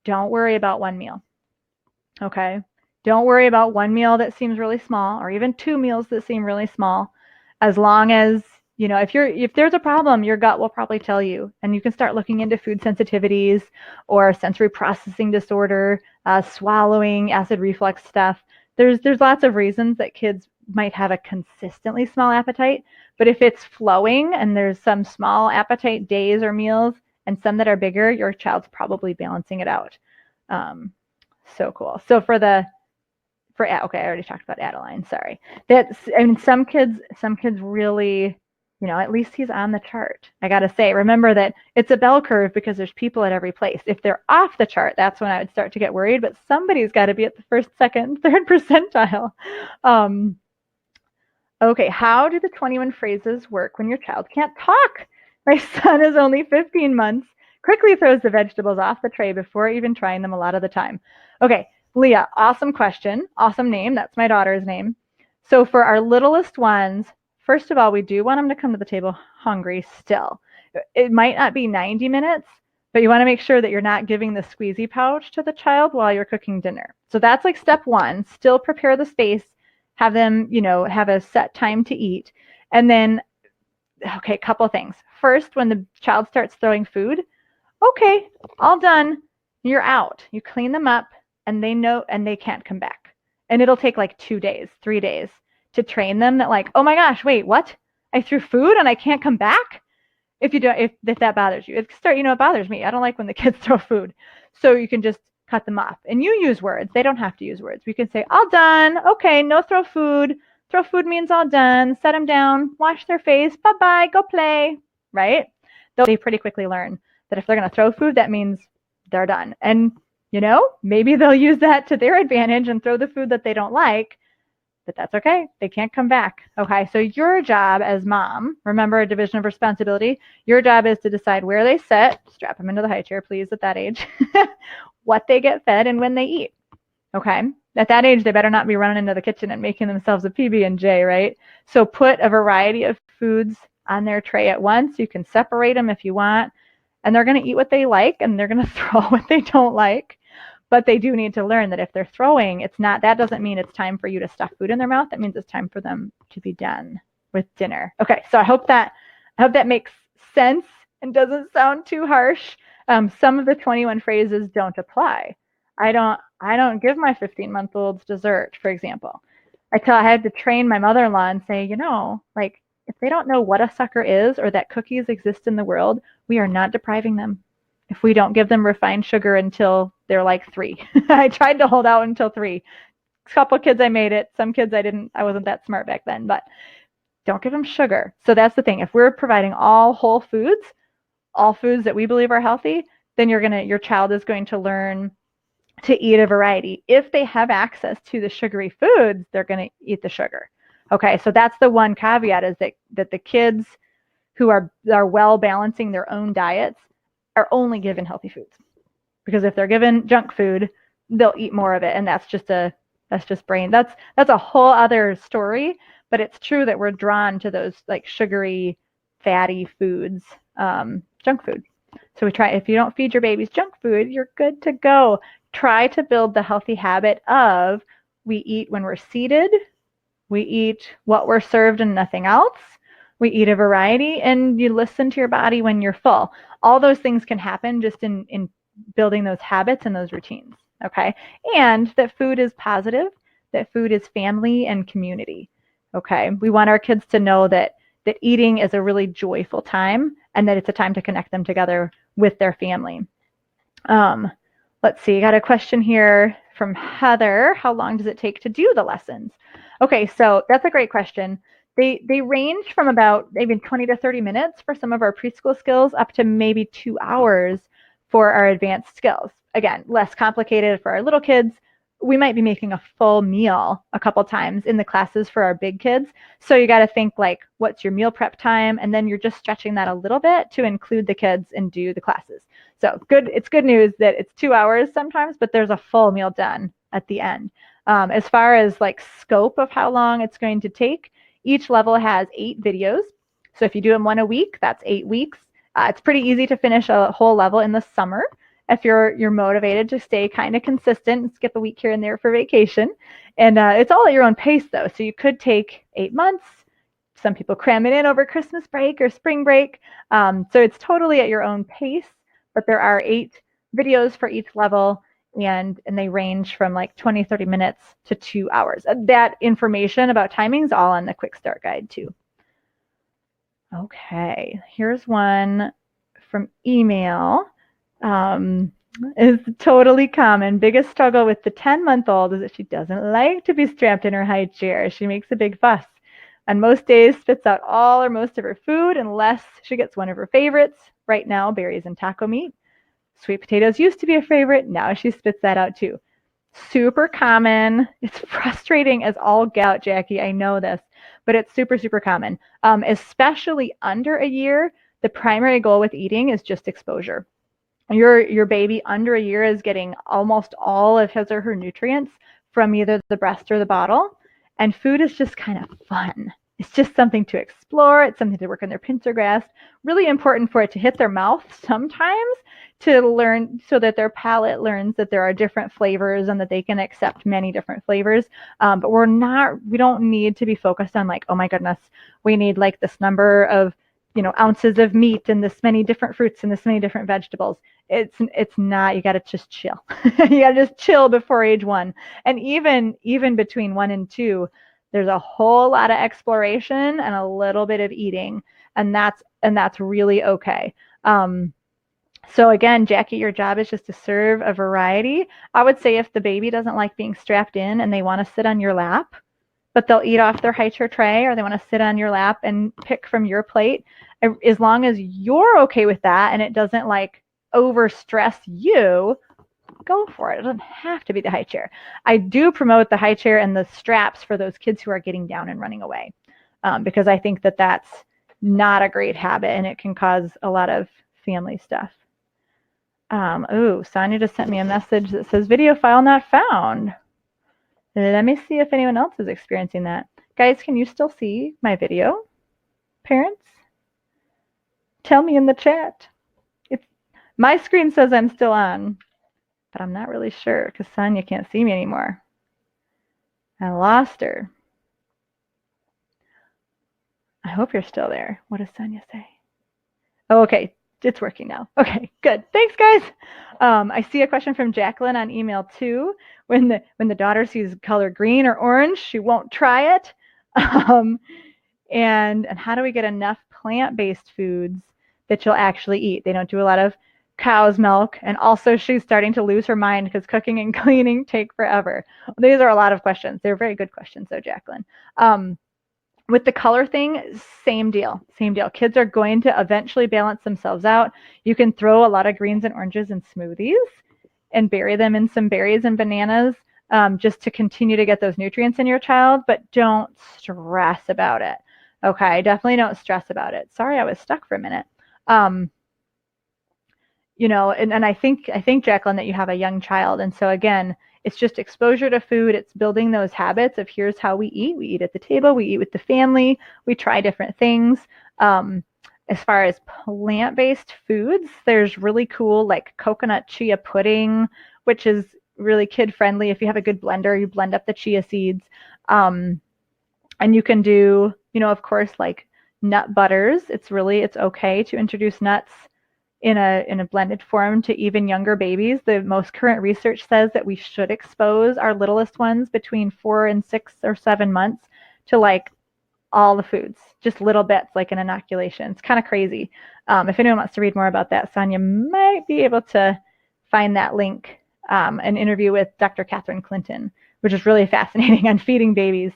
Don't worry about one meal. Okay? Don't worry about one meal that seems really small or even two meals that seem really small. As long as, if there's a problem, your gut will probably tell you, and you can start looking into food sensitivities or sensory processing disorder, swallowing, acid reflux stuff. There's lots of reasons that kids might have a consistently small appetite, but if it's flowing and there's some small appetite days or meals and some that are bigger, your child's probably balancing it out. So cool. So okay, I already talked about Adeline. Sorry. Some kids really, at least he's on the chart. I got to say, remember that it's a bell curve because there's people at every place. If they're off the chart, that's when I would start to get worried, but somebody's got to be at the first, second, third percentile. Okay, how do the 21 phrases work when your child can't talk? My son is only 15 months, quickly throws the vegetables off the tray before even trying them a lot of the time. Okay, Leah, awesome question. Awesome name. That's my daughter's name. So for our littlest ones, first of all, we do want them to come to the table hungry still. It might not be 90 minutes, but you want to make sure that you're not giving the squeezy pouch to the child while you're cooking dinner. So that's like step one. Still prepare the space, have them, have a set time to eat. And then, okay, a couple of things. First, when the child starts throwing food, okay, all done, you're out. You clean them up and they know, and they can't come back. And it'll take like 2 days, 3 days to train them that like, oh my gosh, wait, what? I threw food and I can't come back? If that bothers you. It bothers me. I don't like when the kids throw food. So you can just cut them off. And you use words. They don't have to use words. We can say, all done. Okay, no throw food. Throw food means all done. Set them down. Wash their face. Bye-bye. Go play. Right? They pretty quickly learn that if they're going to throw food, that means they're done. And, maybe they'll use that to their advantage and throw the food that they don't like. But that's okay. They can't come back. Okay, so your job as mom, remember a division of responsibility, your job is to decide where they sit, strap them into the high chair, please, at that age, what they get fed, and when they eat. Okay, at that age, they better not be running into the kitchen and making themselves a PB&J, right? So put a variety of foods on their tray at once. You can separate them if you want, and they're going to eat what they like, and they're going to throw what they don't like. But they do need to learn that if they're throwing, that doesn't mean it's time for you to stuff food in their mouth. That means it's time for them to be done with dinner. Okay, so I hope that makes sense and doesn't sound too harsh. Some of the 21 phrases don't apply. I don't give my 15-month-olds dessert, for example. I had to train my mother-in-law and say, if they don't know what a sucker is or that cookies exist in the world, we are not depriving them. If we don't give them refined sugar until they're like 3. I tried to hold out until 3. A couple of kids I made it. Some kids I didn't. I wasn't that smart back then, but don't give them sugar. So that's the thing. If we're providing all whole foods, all foods that we believe are healthy, then your child is going to learn to eat a variety. If they have access to the sugary foods, they're going to eat the sugar. Okay, so that's the one caveat is that the kids who are well balancing their own diets are only given healthy foods, because if they're given junk food, they'll eat more of it, and that's just brain. That's a whole other story, but it's true that we're drawn to those like sugary, fatty foods, junk food. So if you don't feed your babies junk food, you're good to go. Try to build the healthy habit of we eat when we're seated, we eat what we're served and nothing else. We eat a variety, and you listen to your body when you're full. All those things can happen just in building those habits and those routines, okay? And that food is positive, that food is family and community, okay? We want our kids to know that eating is a really joyful time and that it's a time to connect them together with their family. Let's see, I got a question here from Heather. How long does it take to do the lessons? Okay, so that's a great question. They range from about even 20 to 30 minutes for some of our preschool skills up to maybe 2 hours for our advanced skills. Again, less complicated for our little kids. We might be making a full meal a couple times in the classes for our big kids. So you got to think like, what's your meal prep time? And then you're just stretching that a little bit to include the kids and do the classes. So it's good news that it's 2 hours sometimes, but there's a full meal done at the end. As far as like scope of how long it's going to take, each level has 8 videos. So if you do them one a week, that's 8 weeks. It's pretty easy to finish a whole level in the summer if you're motivated to stay kind of consistent and skip a week here and there for vacation. And it's all at your own pace, though. So you could take 8 months. Some people cram it in over Christmas break or spring break. So it's totally at your own pace. But there are 8 videos for each level, and they range from like 20, 30 minutes to 2 hours. That information about timings all on the quick start guide too. Okay, here's one from email. Is totally common. Biggest struggle with the 10-month-old is that she doesn't like to be strapped in her high chair. She makes a big fuss. On most days, spits out all or most of her food unless she gets one of her favorites. Right now, berries and taco meat. Sweet potatoes used to be a favorite. Now she spits that out too. Super common. It's frustrating as all get out, Jackie. I know this, but it's super, super common. Especially under a year, the primary goal with eating is just exposure. Your baby under a year is getting almost all of his or her nutrients from either the breast or the bottle, and food is just kind of fun. It's just something to explore. It's something to work on their pincer grasp. Really important for it to hit their mouth sometimes to learn, so that their palate learns that there are different flavors and that they can accept many different flavors. But we don't need to be focused on like, oh my goodness, we need like this number of ounces of meat and this many different fruits and this many different vegetables. It's not. You got to just chill. You got to just chill before age 1, and even between 1 and 2. There's a whole lot of exploration and a little bit of eating, and that's really okay. So again, Jackie, your job is just to serve a variety. I would say if the baby doesn't like being strapped in and they want to sit on your lap, but they'll eat off their high chair tray, or they want to sit on your lap and pick from your plate, as long as you're okay with that and it doesn't like overstress you, go for it. It doesn't have to be the high chair. I do promote the high chair and the straps for those kids who are getting down and running away, because I think that that's not a great habit and it can cause a lot of family stuff. Sonia just sent me a message that says video file not found. Let me see if anyone else is experiencing that. Guys, can you still see my video? Parents? Tell me in the chat. My screen says I'm still on, but I'm not really sure because Sonia can't see me anymore. I lost her. I hope you're still there. What does Sonia say? Oh, okay. It's working now. Okay, good. Thanks, guys. I see a question from Jacqueline on email too. When the daughter sees color green or orange, she won't try it. And how do we get enough plant-based foods that she'll actually eat? They don't do a lot of cow's milk, and also she's starting to lose her mind because cooking and cleaning take forever. These are a lot of questions. They're very good questions, though, Jacqueline. With the color thing, same deal. Kids are going to eventually balance themselves out. You can throw a lot of greens and oranges in smoothies and bury them in some berries and bananas, just to continue to get those nutrients in your child, but don't stress about it. Okay, definitely don't stress about it. Sorry, I was stuck for a minute. And I think, Jacqueline, that you have a young child. And so again, it's just exposure to food. It's building those habits of here's how we eat. We eat at the table. We eat with the family. We try different things. As far as plant-based foods, there's really cool like coconut chia pudding, which is really kid-friendly. If you have a good blender, you blend up the chia seeds. And you can do, of course, like nut butters. It's okay to introduce nuts in a blended form to even younger babies. The most current research says that we should expose our littlest ones between 4 and 6 or 7 months to like all the foods, just little bits like an inoculation. It's kind of crazy. If anyone wants to read more about that, Sonia might be able to find that link, an interview with Dr. Catherine Clinton, which is really fascinating on feeding babies.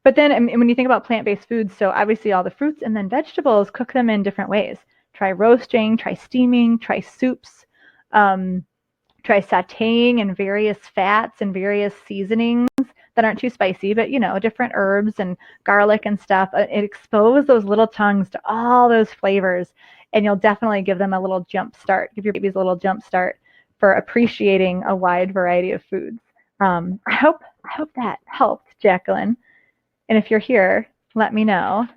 But then when you think about plant-based foods, so obviously all the fruits and then vegetables, cook them in different ways. Try roasting, try steaming, try soups, try sauteing in various fats and various seasonings that aren't too spicy, but different herbs and garlic and stuff. It exposes those little tongues to all those flavors, and you'll definitely give them a little jump start. Give your babies a little jump start for appreciating a wide variety of foods. I hope that helped, Jacqueline. And if you're here, let me know.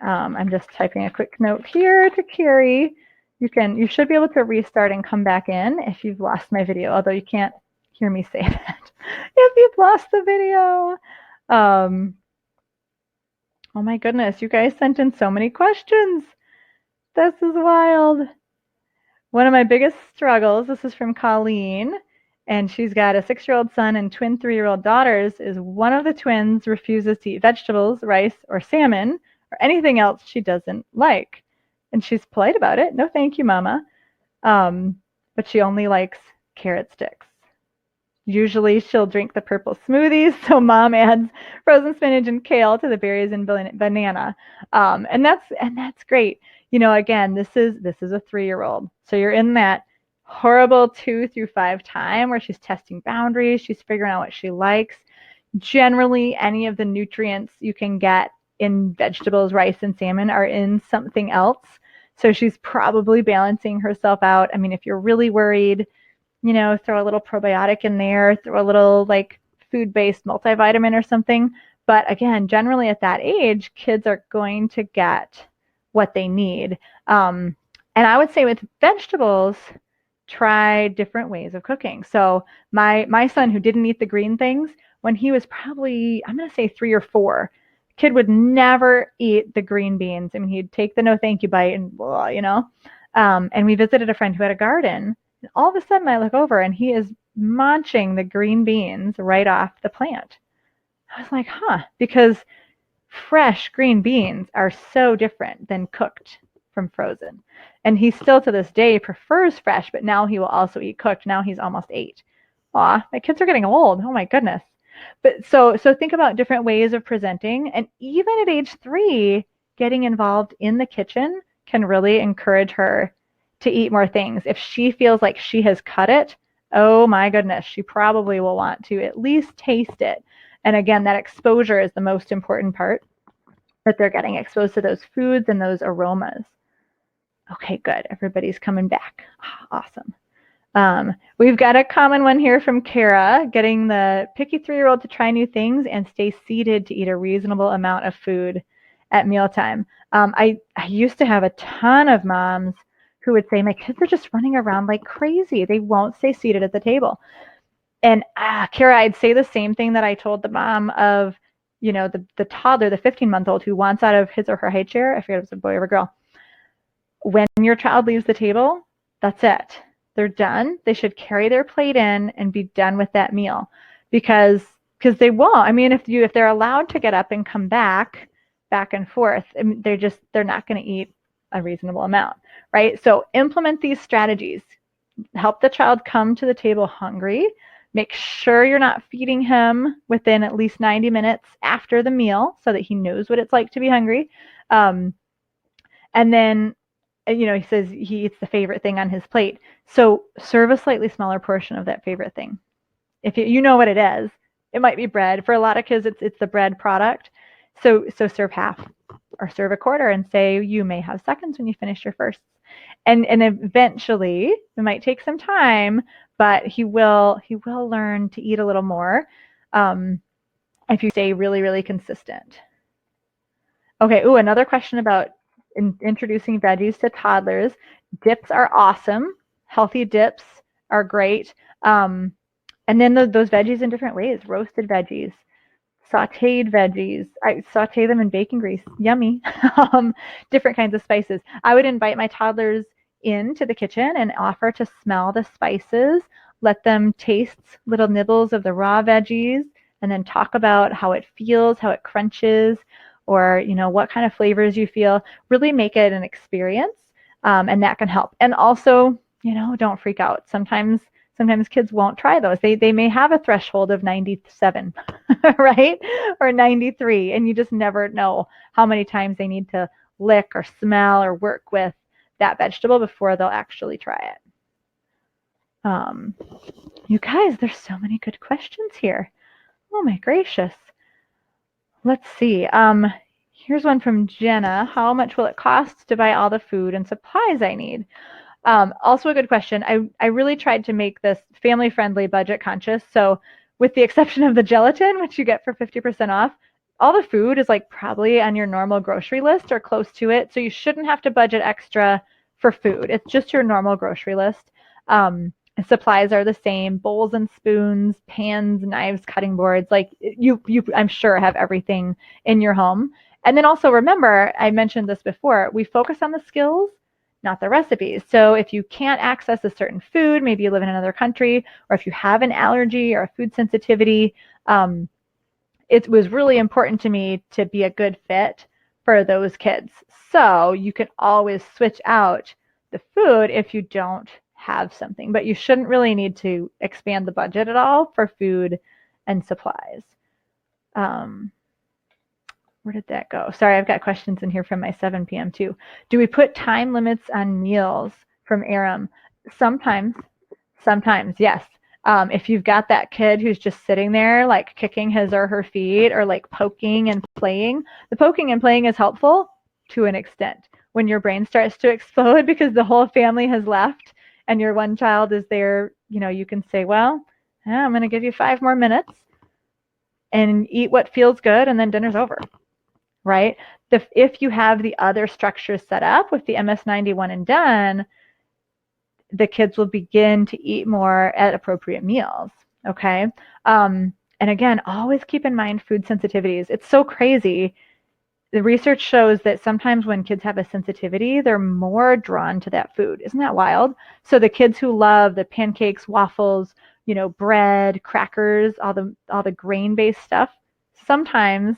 I'm just typing a quick note here to Carrie. You should be able to restart and come back in if you've lost my video, although you can't hear me say that if you've lost the video. Oh my goodness, you guys sent in so many questions. This is wild. One of my biggest struggles, this is from Colleen, and she's got a 6-year-old son and twin 3-year-old daughters, is one of the twins refuses to eat vegetables, rice, or salmon, or anything else she doesn't like. And she's polite about it. No, thank you, Mama. But she only likes carrot sticks. Usually she'll drink the purple smoothies, so Mom adds frozen spinach and kale to the berries and banana. And that's great. Again, this is a 3-year-old. So you're in that horrible 2 through 5 time where she's testing boundaries, she's figuring out what she likes. Generally, any of the nutrients you can get in vegetables, rice, and salmon are in something else. So she's probably balancing herself out. I mean, if you're really worried, throw a little probiotic in there, throw a little food-based multivitamin or something. But again, generally at that age, kids are going to get what they need. And I would say with vegetables, try different ways of cooking. So my son, who didn't eat the green things, when he was probably, I'm going to say 3 or 4, kid would never eat the green beans. I mean, he'd take the no thank you bite and blah, and we visited a friend who had a garden. And all of a sudden I look over and he is munching the green beans right off the plant. I was like, because fresh green beans are so different than cooked from frozen. And he still to this day prefers fresh, but now he will also eat cooked. Now he's almost 8. Aw, my kids are getting old. Oh my goodness. But so think about different ways of presenting. And even at age 3, getting involved in the kitchen can really encourage her to eat more things. If she feels like she has cut it, oh my goodness, she probably will want to at least taste it. And again, that exposure is the most important part, that they're getting exposed to those foods and those aromas. Okay, good. Everybody's coming back. Awesome. We've got a common one here from Kara, getting the picky 3-year-old to try new things and stay seated to eat a reasonable amount of food at mealtime. I used to have a ton of moms who would say, my kids are just running around like crazy. They won't stay seated at the table. And Kara, I'd say the same thing that I told the mom of, the toddler, the 15-month-old who wants out of his or her high chair. I forget if it was a boy or a girl. When your child leaves the table, that's it. They're done. They should carry their plate in and be done with that meal, because they won't. I mean, if they're allowed to get up and come back and forth, I mean, they're not going to eat a reasonable amount, right? So implement these strategies. Help the child come to the table hungry. Make sure you're not feeding him within at least 90 minutes after the meal so that he knows what it's like to be hungry. And then, he says he eats the favorite thing on his plate. So serve a slightly smaller portion of that favorite thing. If you know what it is, it might be bread. For a lot of kids, it's the bread product. So serve half or serve a quarter and say you may have seconds when you finish your first. And eventually, it might take some time, but he will learn to eat a little more if you stay really, really consistent. Okay, another question about introducing veggies to toddlers. Dips are awesome. Healthy dips are great. And then those veggies in different ways. Roasted veggies, sauteed veggies. I saute them in bacon grease. Yummy. Different kinds of spices. I would invite my toddlers into the kitchen and offer to smell the spices. Let them taste little nibbles of the raw veggies, and then talk about how it feels, how it crunches, or what kind of flavors you feel. Really make it an experience, and that can help. And also, don't freak out. Sometimes sometimes kids won't try those. They may have a threshold of 97, right? Or 93, and you just never know how many times they need to lick or smell or work with that vegetable before they'll actually try it. You guys, there's so many good questions here. Oh my gracious. Let's see. Here's one from Jenna. How much will it cost to buy all the food and supplies I need? Also a good question. I really tried to make this family friendly, budget conscious. So with the exception of the gelatin, which you get for 50% off, all the food is like probably on your normal grocery list or close to it. So you shouldn't have to budget extra for food. It's just your normal grocery list. Supplies are the same: bowls and spoons, pans, knives, cutting boards. Like you I'm sure have everything in your home. And then also remember, I mentioned this before, we focus on the skills, not the recipes. So if you can't access a certain food, maybe you live in another country, or if you have an allergy or a food sensitivity, it was really important to me to be a good fit for those kids. So you can always switch out the food if you don't have something, but you shouldn't really need to expand the budget at all for food and supplies. Where did that go? Sorry, I've got questions in here from my 7 p.m. too. Do we put time limits on meals from Aram? Sometimes, yes. If you've got that kid who's just sitting there like kicking his or her feet or like poking and playing, the poking and playing is helpful to an extent. When your brain starts to explode because the whole family has left and your one child is there, you can say, well, I'm going to give you 5 more minutes and eat what feels good, and then dinner's over, right? If you have the other structures set up with the MS-91 and done, the kids will begin to eat more at appropriate meals, okay? And again, always keep in mind food sensitivities. It's so crazy. The research shows that sometimes when kids have a sensitivity, they're more drawn to that food. Isn't that wild? So the kids who love the pancakes, waffles, bread, crackers, all the grain-based stuff, sometimes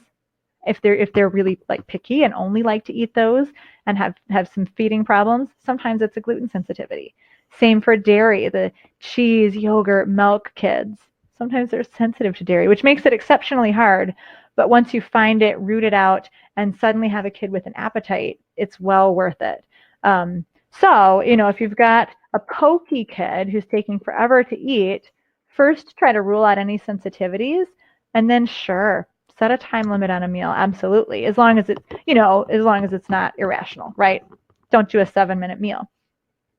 if they're really like picky and only like to eat those and have some feeding problems, sometimes it's a gluten sensitivity. Same for dairy, the cheese, yogurt, milk kids. Sometimes they're sensitive to dairy, which makes it exceptionally hard. But once you find it, root it out, and suddenly have a kid with an appetite, it's well worth it. So, if you've got a pokey kid who's taking forever to eat, first try to rule out any sensitivities, and then sure, set a time limit on a meal. Absolutely. As long as it's not irrational, right? Don't do a 7-minute meal.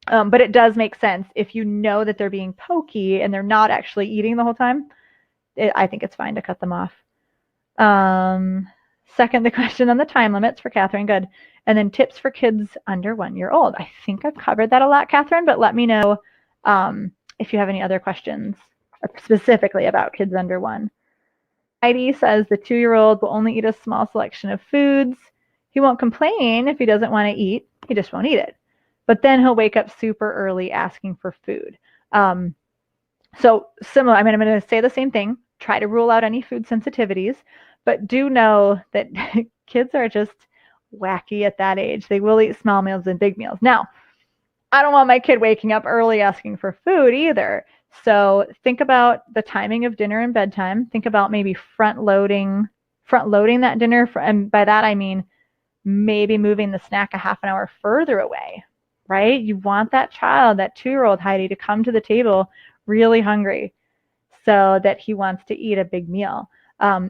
But it does make sense if you know that they're being pokey and they're not actually eating the whole time. I think it's fine to cut them off. Second, the question on the time limits for Catherine. Good. And then tips for kids under 1 year old. I think I've covered that a lot, Catherine, but let me know if you have any other questions specifically about kids under 1. Heidi says the 2-year-old will only eat a small selection of foods. He won't complain if he doesn't want to eat. He just won't eat it. But then he'll wake up super early asking for food. So similar, I'm going to say the same thing. Try to rule out any food sensitivities, but do know that kids are just wacky at that age. They will eat small meals and big meals. Now, I don't want my kid waking up early asking for food either. So think about the timing of dinner and bedtime. Think about maybe front loading that dinner. And by that, I mean maybe moving the snack a half an hour further away, right? You want that child, that 2-year-old Heidi, to come to the table really hungry so that he wants to eat a big meal.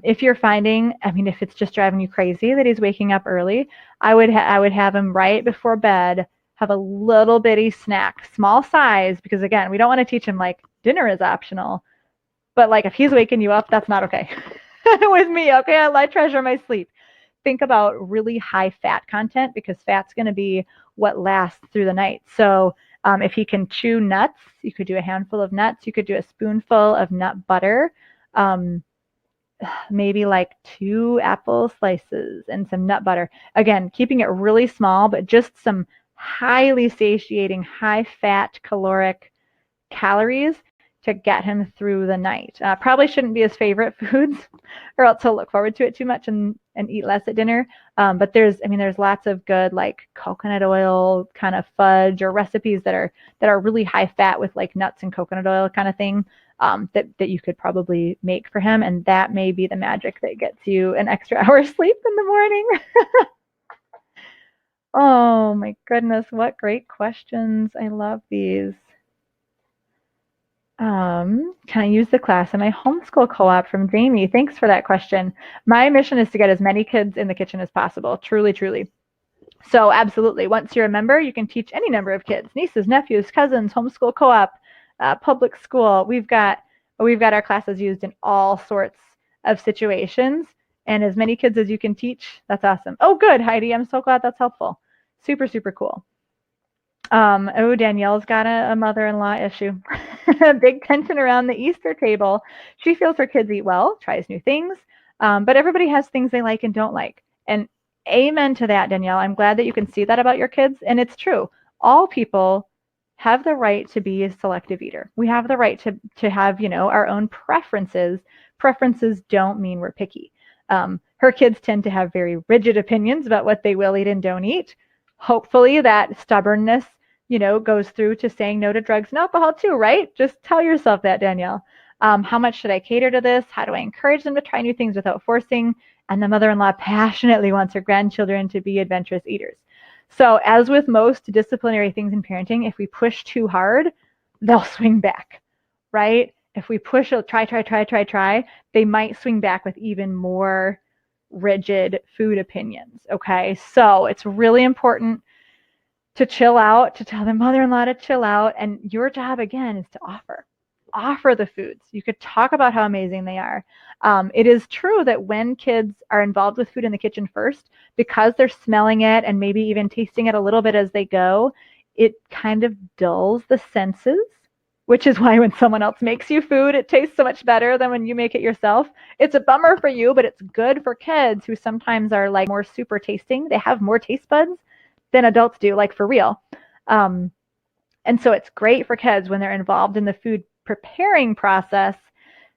If you're finding, if it's just driving you crazy that he's waking up early, I would have him right before bed have a little bitty snack, small size, because again, we don't want to teach him like dinner is optional, but like if he's waking you up, that's not okay with me. Okay, I treasure my sleep. Think about really high fat content because fat's going to be what lasts through the night. So if he can chew nuts, you could do a handful of nuts. You could do a spoonful of nut butter, maybe like 2 apple slices and some nut butter. Again, keeping it really small, but just some highly satiating, high fat caloric calories to get him through the night. Probably shouldn't be his favorite foods, or else he'll look forward to it too much and eat less at dinner. But there's lots of good like coconut oil kind of fudge or recipes that are really high fat with like nuts and coconut oil kind of thing. That you could probably make for him, and that may be the magic that gets you an extra hour sleep in the morning. Oh my goodness, what great questions. I love these. Can I use the class in my homeschool co-op from Jamie? Thanks for that question. My mission is to get as many kids in the kitchen as possible, truly, truly. So absolutely, once you're a member, you can teach any number of kids, nieces, nephews, cousins, homeschool co-op, public school. We've got our classes used in all sorts of situations, and as many kids as you can teach, that's awesome. Oh, good, Heidi. I'm so glad that's helpful. Super, super cool. Oh, Danielle's got a mother-in-law issue. Big tension around the Easter table. She feels her kids eat well, tries new things, but everybody has things they like and don't like. And amen to that, Danielle. I'm glad that you can see that about your kids. And it's true. All people have the right to be a selective eater. We have the right to have, our own preferences. Preferences don't mean we're picky. Her kids tend to have very rigid opinions about what they will eat and don't eat. Hopefully that stubbornness, goes through to saying no to drugs and alcohol too, right? Just tell yourself that, Danielle. How much should I cater to this? How do I encourage them to try new things without forcing? And the mother-in-law passionately wants her grandchildren to be adventurous eaters. So as with most disciplinary things in parenting, if we push too hard, they'll swing back, right? If we push, try, they might swing back with even more rigid food opinions, okay? So it's really important to chill out, to tell the mother-in-law to chill out. And your job, again, is to offer the foods. You could talk about how amazing they are. It is true that when kids are involved with food in the kitchen first, because they're smelling it and maybe even tasting it a little bit as they go, it kind of dulls the senses, which is why when someone else makes you food, it tastes so much better than when you make it yourself. It's a bummer for you, but it's good for kids who sometimes are like more super tasting. They have more taste buds than adults do, like for real. And so it's great for kids when they're involved in the food preparing process.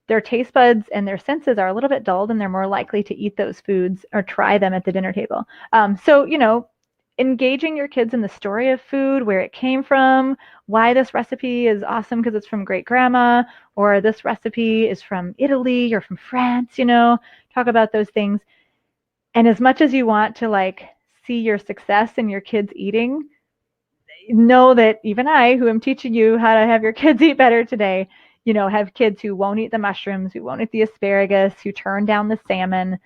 Their taste buds and their senses are a little bit dulled, and they're more likely to eat those foods or try them at the dinner table. So, engaging your kids in the story of food, where it came from, why this recipe is awesome because it's from great grandma, or this recipe is from Italy or from France, talk about those things. And as much as you want to see your success in your kids eating, know that even I, who am teaching you how to have your kids eat better today, have kids who won't eat the mushrooms, who won't eat the asparagus, who turn down the salmon.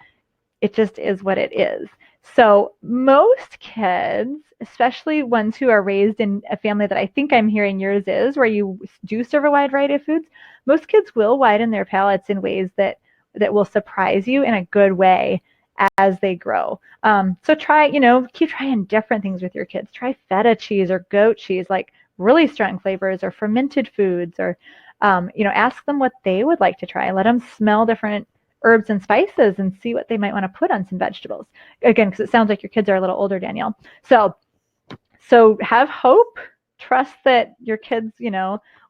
It just is what it is. So most kids, especially ones who are raised in a family that I think I'm hearing yours is, where you do serve a wide variety of foods, most kids will widen their palates in ways that will surprise you in a good way as they grow. So try, keep trying different things with your kids. Try feta cheese or goat cheese, like really strong flavors, or fermented foods, or, ask them what they would like to try. Let them smell different herbs and spices and see what they might want to put on some vegetables. Again, because it sounds like your kids are a little older, Danielle. So have hope, trust that your kids,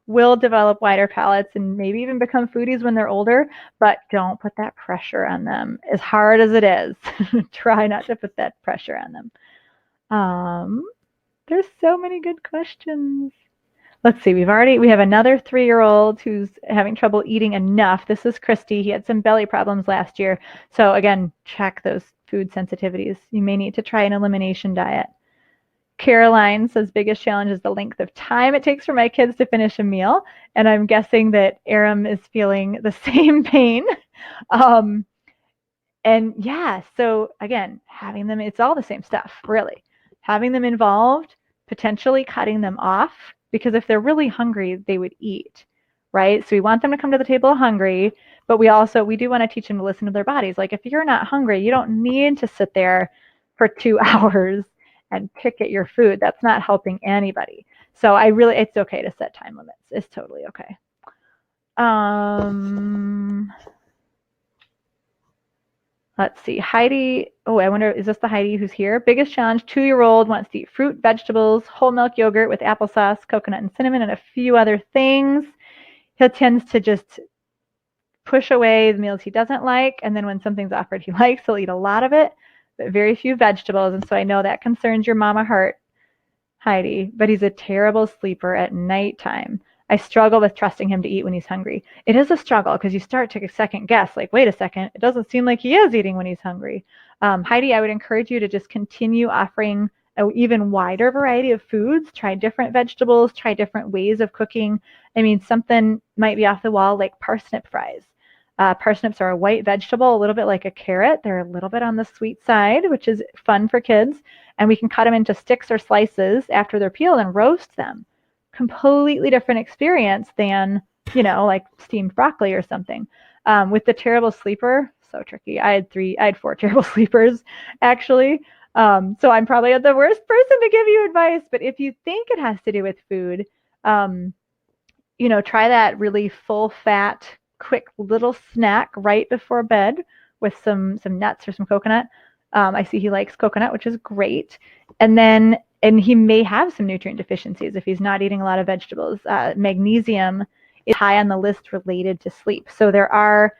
will develop wider palates and maybe even become foodies when they're older, but don't put that pressure on them. As hard as it is, try not to put that pressure on them. There's so many good questions. Let's see, we have another 3-year-old who's having trouble eating enough. This is Christy. He had some belly problems last year. So again, check those food sensitivities. You may need to try an elimination diet. Caroline says, biggest challenge is the length of time it takes for my kids to finish a meal. And I'm guessing that Aram is feeling the same pain. And yeah, so again, having them, it's all the same stuff, really. Having them involved, potentially cutting them off, because if they're really hungry, they would eat, right? So we want them to come to the table hungry, but we do want to teach them to listen to their bodies. Like if you're not hungry, you don't need to sit there for 2 hours and pick at your food. That's not helping anybody. So it's okay to set time limits. It's totally okay. Let's see, Heidi. Oh, I wonder, is this the Heidi who's here? Biggest challenge, 2-year-old wants to eat fruit, vegetables, whole milk yogurt with applesauce, coconut and cinnamon, and a few other things. he tends to just push away the meals he doesn't like, and then when something's offered he likes, he'll eat a lot of it, but very few vegetables. And so I know that concerns your mama heart, Heidi, but he's a terrible sleeper at nighttime. I struggle with trusting him to eat when he's hungry. It is a struggle because you start to second guess, like, wait a second, it doesn't seem like he is eating when he's hungry. Heidi, I would encourage you to just continue offering an even wider variety of foods. Try different vegetables, try different ways of cooking. I mean, something might be off the wall like parsnip fries. Parsnips are a white vegetable, a little bit like a carrot. They're a little bit on the sweet side, which is fun for kids. And we can cut them into sticks or slices after they're peeled and roast them. Completely different experience than, like steamed broccoli or something. With the terrible sleeper, so tricky. I had 4 terrible sleepers, actually. So I'm probably the worst person to give you advice. But if you think it has to do with food, try that really full fat, quick little snack right before bed with some nuts or some coconut. I see he likes coconut, which is great. And he may have some nutrient deficiencies if he's not eating a lot of vegetables. Magnesium is high on the list related to sleep. So there are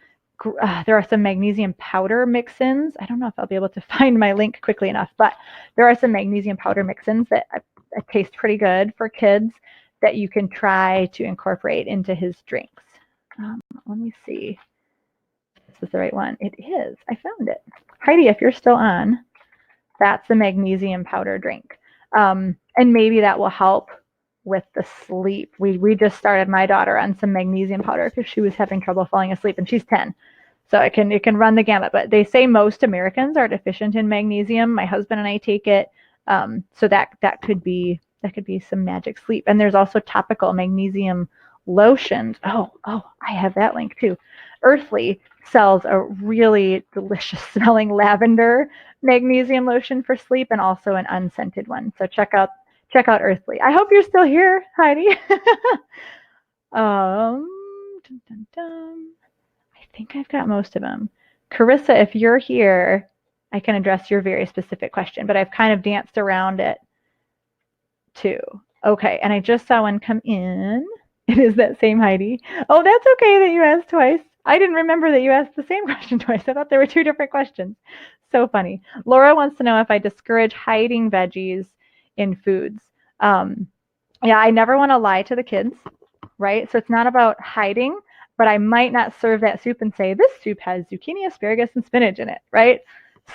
some magnesium powder mix-ins. I don't know if I'll be able to find my link quickly enough, but there are some magnesium powder mix-ins that taste pretty good for kids that you can try to incorporate into his drinks. Let me see if this is the right one. It is. I found it. Heidi, if you're still on, that's the magnesium powder drink. And maybe that will help with the sleep. We just started my daughter on some magnesium powder because she was having trouble falling asleep, and she's 10. So it can run the gamut. But they say most Americans are deficient in magnesium. My husband and I take it. So that could be some magic sleep. And there's also topical magnesium lotions. Oh, I have that link too. Earthly sells a really delicious smelling lavender magnesium lotion for sleep, and also an unscented one. So check out Earthly. I hope you're still here, Heidi. Dun, dun, dun. I think I've got most of them. Carissa, if you're here, I can address your very specific question, but I've kind of danced around it too. Okay, and I just saw one come in. It is that same Heidi. Oh, that's okay that you asked twice. I didn't remember that you asked the same question twice. I thought there were 2 different questions. So funny. Laura wants to know if I discourage hiding veggies in foods. Yeah, I never want to lie to the kids, right? So it's not about hiding, but I might not serve that soup and say, this soup has zucchini, asparagus, and spinach in it, right?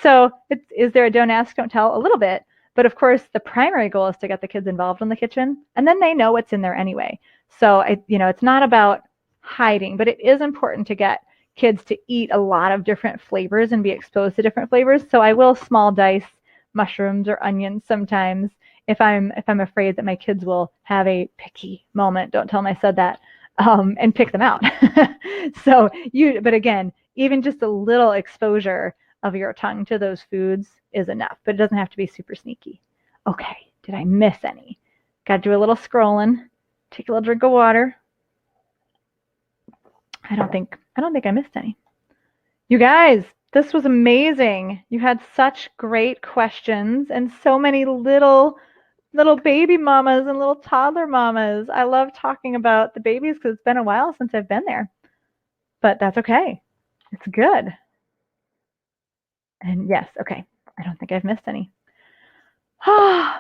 So is there a don't ask, don't tell? A little bit. But of course, the primary goal is to get the kids involved in the kitchen, and then they know what's in there anyway. So it's not about hiding, but it is important to get kids to eat a lot of different flavors and be exposed to different flavors. So I will small dice mushrooms or onions sometimes if I'm afraid that my kids will have a picky moment. Don't tell them I said that. And pick them out. But again, even just a little exposure of your tongue to those foods is enough, but it doesn't have to be super sneaky. Okay, did I miss any? Got to do a little scrolling. Take a little drink of water. I don't think I missed any. You guys, this was amazing. You had such great questions and so many little baby mamas and little toddler mamas. I love talking about the babies because it's been a while since I've been there, but that's okay. It's good. And yes, okay. I don't think I've missed any.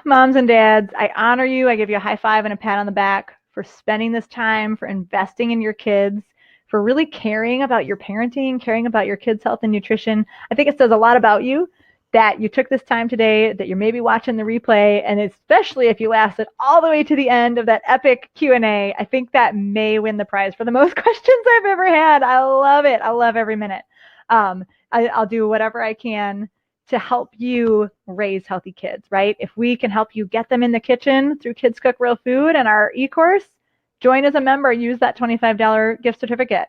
Moms and dads, I honor you. I give you a high five and a pat on the back for spending this time, for investing in your kids, for really caring about your parenting, caring about your kids' health and nutrition. I think it says a lot about you that you took this time today, that you're maybe watching the replay, and especially if you lasted all the way to the end of that epic Q&A, I think that may win the prize for the most questions I've ever had. I love it. I love every minute. I'll do whatever I can to help you raise healthy kids, right? If we can help you get them in the kitchen through Kids Cook Real Food and our eCourse, join as a member, use that $25 gift certificate.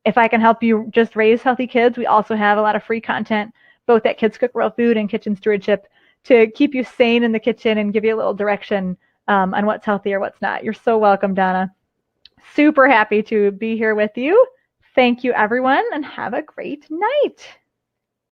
If I can help you just raise healthy kids, we also have a lot of free content, both at Kids Cook Real Food and Kitchen Stewardship, to keep you sane in the kitchen and give you a little direction on what's healthy or what's not. You're so welcome, Donna. Super happy to be here with you. Thank you, everyone, and have a great night.